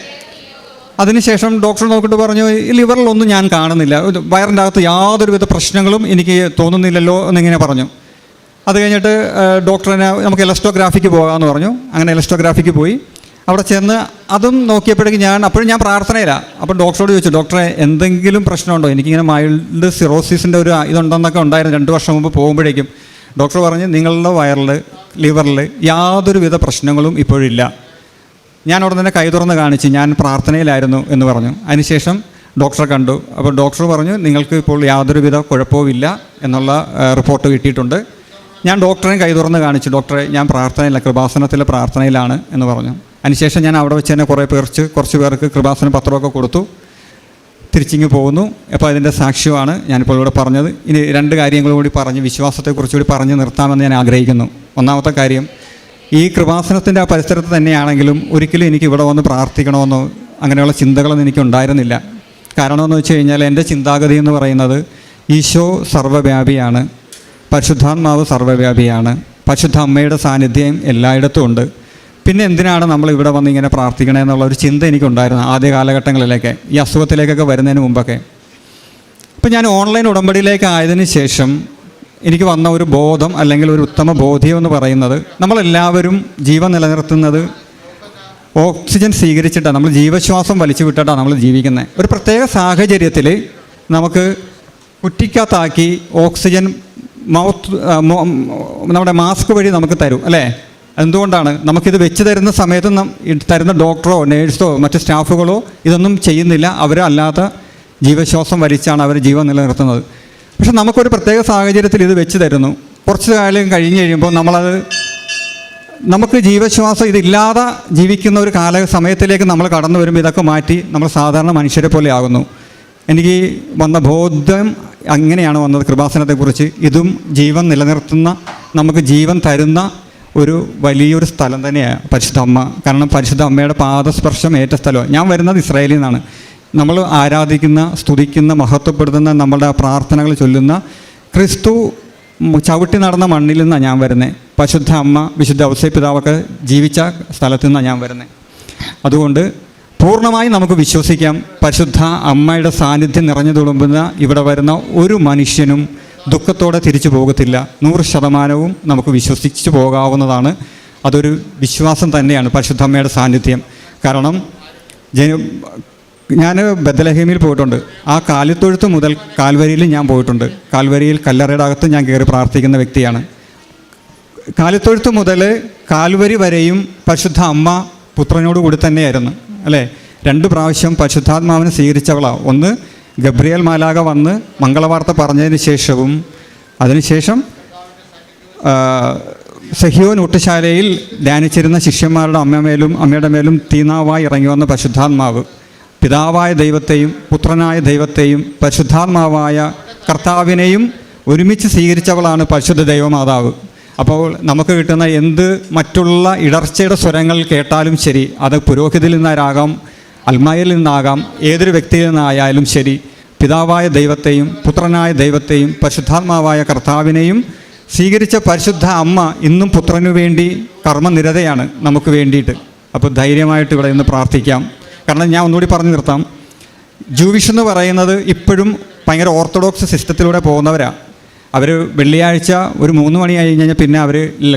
അതിനുശേഷം ഡോക്ടർ നോക്കിയിട്ട് പറഞ്ഞു, ലിവറിലൊന്നും ഞാൻ കാണുന്നില്ല, വയറിൻ്റെ അകത്ത് യാതൊരുവിധ പ്രശ്നങ്ങളും എനിക്ക് തോന്നുന്നില്ലല്ലോ എന്നിങ്ങനെ പറഞ്ഞു. അത് കഴിഞ്ഞിട്ട് ഡോക്ടറിനെ നമുക്ക് എലസ്റ്റോഗ്രാഫിക്ക് പോകാമെന്ന് പറഞ്ഞു. അങ്ങനെ എലസ്റ്റോഗ്രാഫിക്ക് പോയി. അവിടെ ചെന്ന് അതും നോക്കിയപ്പോഴേക്കും അപ്പോഴും ഞാൻ പ്രാർത്ഥനയിലാണ്. അപ്പോൾ ഡോക്ടറോട് ചോദിച്ചു, ഡോക്ടറെ എന്തെങ്കിലും പ്രശ്നമുണ്ടോ? എനിക്കിങ്ങനെ മൈൽഡ് സിറോസിസിൻ്റെ ഒരു ഇതുണ്ടെന്നൊക്കെ ഉണ്ടായിരുന്നു 2 വർഷം മുമ്പ് പോകുമ്പോഴേക്കും. ഡോക്ടർ പറഞ്ഞു, നിങ്ങളുടെ വയറിൽ ലിവറിൽ യാതൊരുവിധ പ്രശ്നങ്ങളും ഇപ്പോഴില്ല. ഞാൻ അവിടെ തന്നെ കൈ തുറന്ന് കാണിച്ച് ഞാൻ പ്രാർത്ഥനയിലായിരുന്നു എന്ന് പറഞ്ഞു. അതിനുശേഷം ഡോക്ടറെ കണ്ടു. അപ്പോൾ ഡോക്ടർ പറഞ്ഞു, നിങ്ങൾക്ക് ഇപ്പോൾ യാതൊരുവിധ കുഴപ്പവുമില്ല എന്നുള്ള റിപ്പോർട്ട് കിട്ടിയിട്ടുണ്ട്. ഞാൻ ഡോക്ടറെയും കൈ തുറന്ന് കാണിച്ചു, ഡോക്ടറെ ഞാൻ പ്രാർത്ഥനയില്ല, കൃപാസനത്തിലെ പ്രാർത്ഥനയിലാണ് എന്ന് പറഞ്ഞു. അതിനുശേഷം ഞാൻ അവിടെ വെച്ച് തന്നെ കുറച്ച് പേർക്ക് കൃപാസന പത്രമൊക്കെ കൊടുത്തു. തിരിച്ചിങ്ങ് പോകുന്നു. അപ്പോൾ അതിൻ്റെ സാക്ഷ്യമാണ് ഞാനിപ്പോൾ ഇവിടെ പറഞ്ഞത്. ഇനി 2 കാര്യങ്ങളും കൂടി പറഞ്ഞ് വിശ്വാസത്തെക്കുറിച്ചുകൂടി പറഞ്ഞ് നിർത്താമെന്ന് ഞാൻ ആഗ്രഹിക്കുന്നു. ഒന്നാമത്തെ കാര്യം, ഈ കൃപാസനത്തിൻ്റെ ആ പരിസരത്ത് തന്നെയാണെങ്കിലും ഒരിക്കലും എനിക്ക് ഇവിടെ വന്ന് പ്രാർത്ഥിക്കണമെന്നോ അങ്ങനെയുള്ള ചിന്തകളൊന്നും എനിക്കുണ്ടായിരുന്നില്ല. കാരണമെന്ന് വെച്ച് കഴിഞ്ഞാൽ എൻ്റെ ചിന്താഗതി എന്ന് പറയുന്നത് ഈശോ സർവ്വവ്യാപിയാണ്, പരിശുദ്ധാത്മാവ് സർവ്വവ്യാപിയാണ്, പരിശുദ്ധ അമ്മയുടെ സാന്നിധ്യം എല്ലായിടത്തും ഉണ്ട്. പിന്നെ എന്തിനാണ് നമ്മൾ ഇവിടെ വന്ന് ഇങ്ങനെ പ്രാർത്ഥിക്കണേ എന്നുള്ള ഒരു ചിന്ത എനിക്കുണ്ടായിരുന്നു ആദ്യ കാലഘട്ടങ്ങളിലൊക്കെ, ഈ അസുഖത്തിലേക്കൊക്കെ വരുന്നതിന് മുമ്പൊക്കെ. ഇപ്പം ഞാൻ ഓൺലൈൻ ഉടമ്പടിയിലേക്ക് ആയതിനു ശേഷം എനിക്ക് വന്ന ഒരു ബോധം അല്ലെങ്കിൽ ഒരു ഉത്തമ ബോധ്യം എന്ന് പറയുന്നത്, നമ്മളെല്ലാവരും ജീവൻ നിലനിർത്തുന്നത് ഓക്സിജൻ സ്വീകരിച്ചിട്ടാണ്, നമ്മൾ ജീവശ്വാസം വലിച്ചു വിട്ടിട്ടാണ് നമ്മൾ ജീവിക്കുന്നത്. ഒരു പ്രത്യേക സാഹചര്യത്തിൽ നമുക്ക് കുറ്റിക്കകത്താക്കി ഓക്സിജൻ നമ്മുടെ മാസ്ക് വഴി നമുക്ക് തരും അല്ലേ? എന്തുകൊണ്ടാണ്? നമുക്കിത് വെച്ച് തരുന്ന സമയത്ത് തരുന്ന ഡോക്ടറോ നേഴ്സോ മറ്റ് സ്റ്റാഫുകളോ ഇതൊന്നും ചെയ്യുന്നില്ല. അവരല്ലാത്ത ജീവശ്വാസം വലിച്ചാണ് അവർ ജീവൻ നിലനിർത്തുന്നത്. പക്ഷെ നമുക്കൊരു പ്രത്യേക സാഹചര്യത്തിൽ ഇത് വെച്ച് തരുന്നു. കുറച്ച് കാലം കഴിഞ്ഞ് കഴിയുമ്പോൾ നമുക്ക് ജീവശ്വാസം ഇതില്ലാതെ ജീവിക്കുന്ന ഒരു സമയത്തിലേക്ക് നമ്മൾ കടന്നു വരുമ്പോൾ ഇതൊക്കെ മാറ്റി നമ്മൾ സാധാരണ മനുഷ്യരെ പോലെ ആകുന്നു. എനിക്ക് വന്ന ബോധ്യം അങ്ങനെയാണ് വന്നത് കൃപാസനത്തെക്കുറിച്ച്. ഇതും ജീവൻ നിലനിർത്തുന്ന, നമുക്ക് ജീവൻ തരുന്ന ഒരു വലിയൊരു സ്ഥലം തന്നെയാണ് പരിശുദ്ധ അമ്മ. കാരണം പരിശുദ്ധ അമ്മയുടെ പാദസ്പർശം ഏറ്റ സ്ഥലമാണ്. ഞാൻ വരുന്നത് ഇസ്രായേലിൽ നിന്നാണ്. നമ്മൾ ആരാധിക്കുന്ന, സ്തുതിക്കുന്ന, മഹത്വപ്പെടുത്തുന്ന, നമ്മളുടെ പ്രാർത്ഥനകൾ ചൊല്ലുന്ന ക്രിസ്തു ചവിട്ടി നടന്ന മണ്ണിൽ നിന്നാണ് ഞാൻ വരുന്നത്. പരിശുദ്ധ അമ്മ, വിശുദ്ധ ഔസേപ്പിതാവൊക്കെ ജീവിച്ച സ്ഥലത്തു നിന്നാണ് ഞാൻ വരുന്നത്. അതുകൊണ്ട് പൂർണ്ണമായി നമുക്ക് വിശ്വസിക്കാം, പരിശുദ്ധ അമ്മയുടെ സാന്നിധ്യം നിറഞ്ഞു തുളുമ്പുന്ന ഇവിടെ വരുന്ന ഒരു മനുഷ്യനും ദുഃഖത്തോടെ തിരിച്ചു പോകത്തില്ല. 100% നമുക്ക് വിശ്വസിച്ച് പോകാവുന്നതാണ്. അതൊരു വിശ്വാസം തന്നെയാണ് പരിശുദ്ധ അമ്മയുടെ സാന്നിധ്യം. കാരണം ഞാൻ ബethlehem പോയിട്ടുണ്ട്. ആ കാലിത്തൊഴുത്ത് മുതൽ കാൽവരിയിൽ ഞാൻ പോയിട്ടുണ്ട്. കാൽവരിയിൽ കല്ലറയുടെ അകത്ത് ഞാൻ കയറി പ്രാർത്ഥിക്കുന്ന വ്യക്തിയാണ്. കാലിത്തൊഴുത്ത് മുതൽ കാൽവരി വരെയും പരിശുദ്ധ അമ്മ പുത്രനോട് കൂടി തന്നെയായിരുന്നു, അല്ലേ? 2 പ്രാവശ്യം പരിശുദ്ധാത്മാവിനെ സ്വീകരിച്ചവളാണ്. ഒന്ന് ഗബ്രിയേൽ മാലാഖ വന്ന് മംഗളവാർത്ത പറഞ്ഞതിന് ശേഷവും, അതിനുശേഷം സഹിയോൻ ഊട്ടുശാലയിൽ ധ്യാനിച്ചിരുന്ന ശിഷ്യന്മാരുടെ അമ്മയുടെ മേലും തീനാവായി ഇറങ്ങി വന്ന പരിശുദ്ധാത്മാവ്, പിതാവായ ദൈവത്തെയും പുത്രനായ ദൈവത്തെയും പരിശുദ്ധാത്മാവായ കർത്താവിനെയും ഒരുമിച്ച് സ്വീകരിച്ചവളാണ് പരിശുദ്ധ ദൈവമാതാവ്. അപ്പോൾ നമുക്ക് കിട്ടുന്ന എന്ത് മറ്റുള്ള ഇടർച്ചയുടെ സ്വരങ്ങൾ കേട്ടാലും ശരി, അത് പുരോഹിതയിൽ നിന്നാകാം, അൽമായിൽ നിന്നാകാം, ഏതൊരു വ്യക്തിയിൽ നിന്നായാലും ശരി, പിതാവായ ദൈവത്തെയും പുത്രനായ ദൈവത്തെയും പരിശുദ്ധാത്മാവായ കർത്താവിനെയും സ്വീകരിച്ച പരിശുദ്ധ അമ്മ ഇന്നും പുത്രനു വേണ്ടി കർമ്മനിരതയാണ് നമുക്ക് വേണ്ടിയിട്ട്. അപ്പോൾ ധൈര്യമായിട്ട് ഇവിടെ നിന്ന് പ്രാർത്ഥിക്കാം. കാരണം ഞാൻ ഒന്നുകൂടി പറഞ്ഞു നിർത്താം, ജൂവിഷ് എന്ന് പറയുന്നത് ഇപ്പോഴും ഭയങ്കര ഓർത്തഡോക്സ് സിസ്റ്റത്തിലൂടെ പോകുന്നവരാണ്. അവർ വെള്ളിയാഴ്ച ഒരു 3 മണി കഴിഞ്ഞ് പിന്നെ അവർ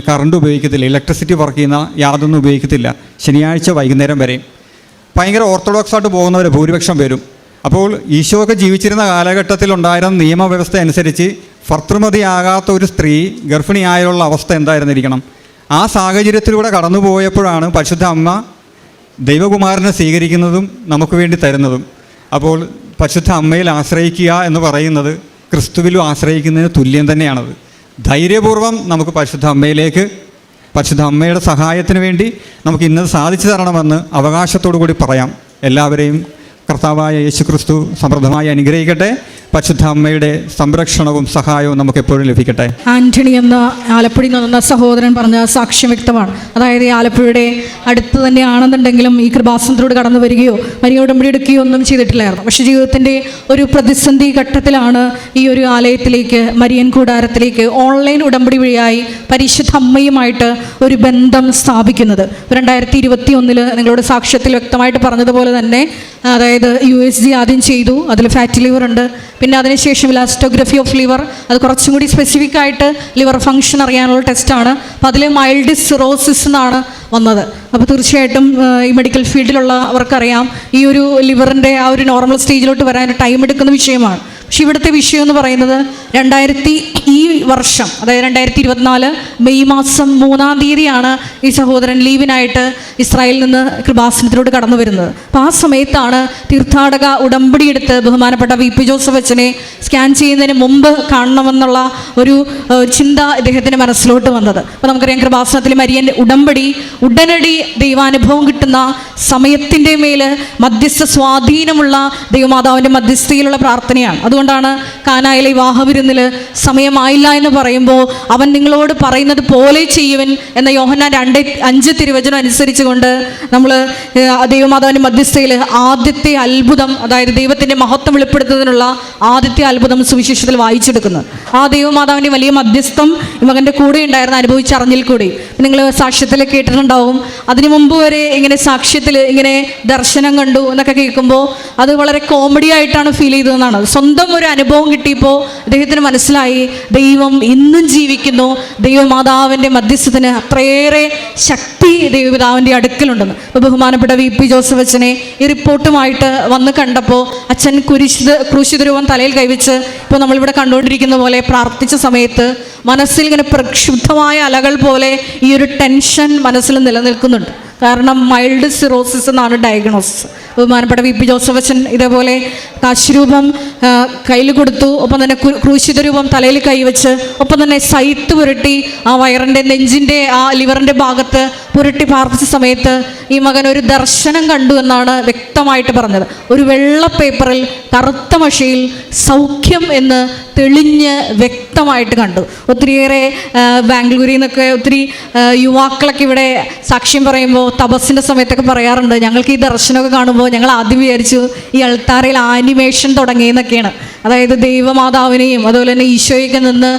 കറണ്ട് ഉപയോഗിക്കത്തില്ല, ഇലക്ട്രിസിറ്റി വർക്ക് ചെയ്യുന്ന യാതൊന്നും ഉപയോഗിക്കത്തില്ല. ശനിയാഴ്ച വൈകുന്നേരം വരെയും ഭയങ്കര ഓർത്തഡോക്സായിട്ട് പോകുന്നവർ ഭൂരിപക്ഷം വരും. അപ്പോൾ ഈശോ ഒക്കെ ജീവിച്ചിരുന്ന കാലഘട്ടത്തിലുണ്ടായിരുന്ന നിയമവ്യവസ്ഥ അനുസരിച്ച് ഭർത്തൃമതിയാകാത്ത ഒരു സ്ത്രീ ഗർഭിണിയായുള്ള അവസ്ഥ എന്തായിരുന്നിരിക്കണം? ആ സാഹചര്യത്തിലൂടെ കടന്നുപോയപ്പോഴാണ് പരിശുദ്ധ അമ്മ ദൈവകുമാരനെ സ്വീകരിക്കുന്നതും നമുക്ക് വേണ്ടി തരുന്നതും. അപ്പോൾ പരിശുദ്ധ അമ്മയിൽ ആശ്രയിക്കുക എന്ന് പറയുന്നത് ക്രിസ്തുവിലും ആശ്രയിക്കുന്നതിന് തുല്യം തന്നെയാണത്. ധൈര്യപൂർവ്വം നമുക്ക് പരിശുദ്ധ അമ്മയിലേക്ക്, പരിശുദ്ധ അമ്മയുടെ സഹായത്തിന് വേണ്ടി നമുക്ക് ഇന്നത് സാധിച്ചു തരണമെന്ന് അവകാശത്തോടു കൂടി പറയാം. എല്ലാവരെയും കർത്താവായ യേശു ക്രിസ്തു സമൃദ്ധമായി അനുഗ്രഹിക്കട്ടെ. പരിശുദ്ധ അമ്മയുടെ സംരക്ഷണവും സഹായവും നമുക്ക് എപ്പോഴും ലഭിക്കട്ടെ. ആൻ്റണി എന്ന ആലപ്പുഴയിൽ നിന്ന സഹോദരൻ പറഞ്ഞ സാക്ഷ്യം വ്യക്തമാണ്. അതായത് ഈ ആലപ്പുഴയുടെ അടുത്ത് തന്നെയാണെന്നുണ്ടെങ്കിലും ഈ കൃപാസനത്തിലൂടെ കടന്നു വരികയോ വലിയ ഉടമ്പടി എടുക്കുകയോ ഒന്നും ചെയ്തിട്ടില്ലായിരുന്നു. പക്ഷേ ജീവിതത്തിൻ്റെ ഒരു പ്രതിസന്ധി ഘട്ടത്തിലാണ് ഈ ഒരു ആലയത്തിലേക്ക്, മരിയൻ കൂടാരത്തിലേക്ക് ഓൺലൈൻ ഉടമ്പടി വഴിയായി പരിശുദ്ധ അമ്മയുമായിട്ട് ഒരു ബന്ധം സ്ഥാപിക്കുന്നത്. 2021 നിങ്ങളോട് സാക്ഷ്യത്തിൽ വ്യക്തമായിട്ട് പറഞ്ഞതുപോലെ തന്നെ, അതായത് USG ആദ്യം ചെയ്തു, അതിൽ ഫാറ്റി ലിവർ ഉണ്ട്. പിന്നെ അതിനുശേഷം ഇലാസ്റ്റോഗ്രഫി ഓഫ് ലിവർ, അത് കുറച്ചും കൂടി സ്പെസിഫിക് ആയിട്ട് ലിവർ ഫംഗ്ഷൻ അറിയാനുള്ള ടെസ്റ്റാണ്. അപ്പോൾ അതിൽ മൈൽഡ് സിറോസിസ് എന്നാണ് വന്നത്. അപ്പോൾ തീർച്ചയായിട്ടും ഈ മെഡിക്കൽ ഫീൽഡിലുള്ളവർക്കറിയാം ഈ ഒരു ലിവറിൻ്റെ ആ ഒരു നോർമൽ സ്റ്റേജിലോട്ട് വരാൻ ടൈം എടുക്കുന്ന വിഷയമാണ്. പക്ഷെ ഇവിടുത്തെ വിഷയം എന്ന് പറയുന്നത് ഈ വർഷം, അതായത് 2024 മെയ് മാസം 3-ാം തീയതിയാണ് ഈ സഹോദരൻ ലീവിനായിട്ട് ഇസ്രായേലിൽ നിന്ന് കൃപാസനത്തിലൂടെ കടന്നു വരുന്നത്. അപ്പോൾ ആ സമയത്താണ് തീർത്ഥാടക ഉടമ്പടി എടുത്ത് ബഹുമാനപ്പെട്ട VP ജോസഫ് അച്ഛനെ സ്കാൻ ചെയ്യുന്നതിന് മുമ്പ് കാണണമെന്നുള്ള ഒരു ചിന്ത ഇദ്ദേഹത്തിൻ്റെ മനസ്സിലോട്ട് വന്നത്. അപ്പോൾ നമുക്കറിയാം, കൃപാസനത്തിൽ മരിയൻ ഉടമ്പടി ഉടനടി ദൈവാനുഭവം കിട്ടുന്ന സമയത്തിൻ്റെ മേൽ മധ്യസ്ഥ സ്വാധീനമുള്ള ദൈവമാതാവിൻ്റെ മധ്യസ്ഥയിലുള്ള പ്രാർത്ഥനയാണ്. അതുകൊണ്ടാണ് കാനായിലെ വിവാഹവിരുന്നിൽ സമയമായില്ല എന്ന് പറയുമ്പോൾ അവൻ നിങ്ങളോട് പറയുന്നത് പോലെ ചെയ്യുവൻ എന്ന യോഹന്നാൻ 2:5 തിരുവചനം അനുസരിച്ചുകൊണ്ട് നമ്മൾ ദൈവമാതാവിൻ്റെ മധ്യസ്ഥയിൽ ആദ്യത്തെ അത്ഭുതം, അതായത് ദൈവത്തിൻ്റെ മഹത്വം വെളിപ്പെടുത്തുന്നതിനുള്ള ആദ്യത്തെ അത്ഭുതം സുവിശേഷത്തിൽ വായിച്ചെടുക്കുന്നത്. ആ ദൈവമാതാവിൻ്റെ വലിയ മധ്യസ്ഥം മകൻ്റെ കൂടെ ഉണ്ടായിരുന്ന അനുഭവിച്ചറിഞ്ഞിൽ കൂടി നിങ്ങൾ സാക്ഷ്യത്തിൽ കേട്ടിട്ടുണ്ടാവും. അതിനു മുമ്പ് വരെ ഇങ്ങനെ സാക്ഷ്യത്തിൽ ഇങ്ങനെ ദർശനം കണ്ടു എന്നൊക്കെ കേൾക്കുമ്പോൾ അത് വളരെ കോമഡി ആയിട്ടാണ് ഫീൽ ചെയ്തതെന്നാണ്. സ്വന്തം ഒരു അനുഭവം കിട്ടിയപ്പോൾ അദ്ദേഹത്തിന് മനസ്സിലായി ദൈവം ഇന്നും ജീവിക്കുന്നു, ദൈവമാതാവിൻ്റെ മധ്യസ്ഥത്തിന് അത്രയേറെ ശക്തി ദൈവപിതാവിൻ്റെ അടുക്കലുണ്ടെന്ന്. അപ്പോൾ ബഹുമാനപ്പെട്ട VP ജോസഫ് അച്ഛനെ ഈ റിപ്പോർട്ടുമായിട്ട് വന്ന് കണ്ടപ്പോൾ അച്ഛൻ ക്രൂശിത രൂപം തലയിൽ കൈവച്ച് ഇപ്പോൾ നമ്മളിവിടെ കണ്ടുകൊണ്ടിരിക്കുന്ന പോലെ പ്രാർത്ഥിച്ച സമയത്ത് മനസ്സിൽ ഇങ്ങനെ പ്രക്ഷുബ്ധമായ അലകൾ പോലെ ഈ ഒരു ടെൻഷൻ മനസ്സിൽ നിലനിൽക്കുന്നുണ്ട്. കാരണം മൈൽഡ് സിറോസിസ് എന്നാണ് ഡയഗ്നോസിസ്. ബഹുമാനപ്പെട്ട VP ജോസഫ് അച്ഛൻ ഇതേപോലെ കാശുരൂപം കയ്യിൽ കൊടുത്തു, ഒപ്പം തന്നെ ക്രൂശിത രൂപം തലയിൽ കൈവച്ച്, ഒപ്പം തന്നെ സൈത്ത് പുരട്ടി ആ വയറിൻ്റെ നെഞ്ചിൻ്റെ ആ ലിവറിൻ്റെ ഭാഗത്ത് പുരട്ടി പ്രാർത്ഥിച്ച സമയത്ത് ഈ മകൻ ഒരു ദർശനം കണ്ടു എന്നാണ് വ്യക്തമായിട്ട് പറഞ്ഞത്. ഒരു വെള്ള പേപ്പറിൽ കറുത്ത മഷിയിൽ സൗഖ്യം എന്ന് തെളിഞ്ഞ് വ്യക്തമായിട്ട് കണ്ടു. ഒത്തിരിയേറെ ബാംഗ്ലൂരിൽ നിന്നൊക്കെ ഒത്തിരി യുവാക്കളൊക്കെ ഇവിടെ സാക്ഷ്യം പറയുമ്പോൾ തപസ്സിൻ്റെ സമയത്തൊക്കെ പറയാറുണ്ട്, ഞങ്ങൾക്ക് ഈ ദർശനമൊക്കെ കാണുമ്പോൾ ഞങ്ങൾ ആദ്യം വിചാരിച്ചു ഈ അൾത്താരയിൽ ആനിമേഷൻ തുടങ്ങിയെന്നൊക്കെയാണ്. അതായത് ദൈവമാതാവിനെയും അതുപോലെ തന്നെ ഈശോയൊക്കെ നിന്ന്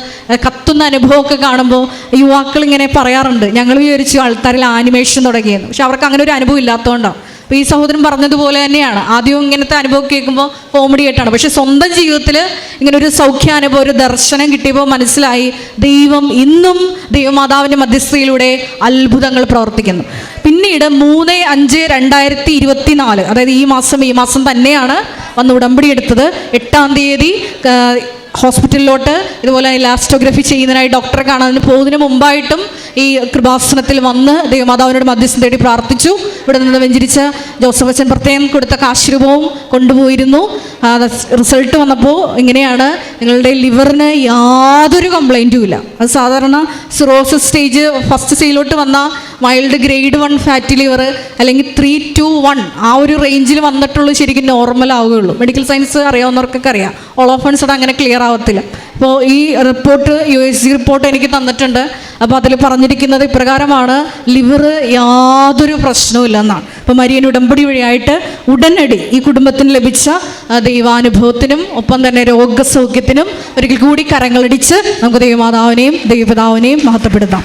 കത്തുന്ന അനുഭവമൊക്കെ കാണുമ്പോൾ യുവാക്കൾ ഇങ്ങനെ പറയാറുണ്ട്, ഞങ്ങൾ വിചാരിച്ചു ആൾക്കാരിൽ ആനിമേഷൻ തുടങ്ങിയെന്ന്. പക്ഷെ അവർക്ക് അങ്ങനെ ഒരു അനുഭവം ഇല്ലാത്തതുകൊണ്ടാണ്. അപ്പോൾ ഈ സഹോദരൻ പറഞ്ഞതുപോലെ തന്നെയാണ്, ആദ്യം ഇങ്ങനത്തെ അനുഭവം കേൾക്കുമ്പോൾ കോമഡി ആയിട്ടാണ്, പക്ഷെ സ്വന്തം ജീവിതത്തിൽ ഇങ്ങനെ ഒരു സൗഖ്യാനുഭവം, ഒരു ദർശനം കിട്ടിയപ്പോൾ മനസ്സിലായി ദൈവം ഇന്നും ദൈവമാതാവിൻ്റെ മധ്യസ്ഥയിലൂടെ അത്ഭുതങ്ങൾ പ്രവർത്തിക്കുന്നു. പിന്നീട് 3/5/2024, അതായത് ഈ മാസം തന്നെയാണ് വന്ന് ഉടമ്പടി എടുത്തത്. 8-ാം തീയതി ഹോസ്പിറ്റലിലോട്ട് ഇതുപോലെ ലാസ്റ്റോഗ്രഫി ചെയ്യുന്നതിനായി ഡോക്ടറെ കാണാൻ പോകുന്നതിന് മുമ്പായിട്ടും ഈ കൃപാസനത്തിൽ വന്ന് ദൈവമാതാവിനോട് മധ്യസ്ഥം തേടി പ്രാർത്ഥിച്ചു. ഇവിടെ നിന്ന് വെഞ്ചരിച്ച ജോസഫ് അച്ഛൻ പ്രത്യേകം കൊടുത്ത കാശുരൂപവും കൊണ്ടുപോയിരുന്നു. റിസൾട്ട് വന്നപ്പോൾ ഇങ്ങനെയാണ്, നിങ്ങളുടെ ലിവറിന് യാതൊരു കംപ്ലൈൻറ്റും ഇല്ല. അത് സാധാരണ സിറോസിസ് സ്റ്റേജ് ഫസ്റ്റ് സ്റ്റേജിലോട്ട് വന്ന മൈൽഡ് ഗ്രേഡ് 1 ഫാറ്റി ലിവർ അല്ലെങ്കിൽ 3 to 1 ആ ഒരു റേഞ്ചിൽ വന്നിട്ടുള്ളൂ ശരിക്കും നോർമൽ ആവുകയുള്ളൂ. മെഡിക്കൽ സയൻസ് അറിയാവുന്നവർക്കൊക്കെ അറിയാം, ഓൾ ഓഫ് ഫൺസ് അത് അങ്ങനെ ക്ലിയർ ആവത്തില്ല. അപ്പോൾ ഈ റിപ്പോർട്ട് USG റിപ്പോർട്ട് എനിക്ക് തന്നിട്ടുണ്ട്. അപ്പോൾ അതിൽ പറഞ്ഞിരിക്കുന്നത് ഇപ്രകാരമാണ്, ലിവർ യാതൊരു പ്രശ്നവും ഇല്ലെന്നാണ്. അപ്പോൾ മരിയൻ ഉടമ്പടി വഴിയായിട്ട് ഉടനടി ഈ കുടുംബത്തിന് ലഭിച്ച ദൈവാനുഭവത്തിനും ഒപ്പം തന്നെ രോഗസൗഖ്യത്തിനും ഒരിക്കൽ കൂടി കരങ്ങളടിച്ച് നമുക്ക് ദൈവമാതാവിനെയും ദൈവപിതാവിനെയും മഹത്വപ്പെടുത്താം.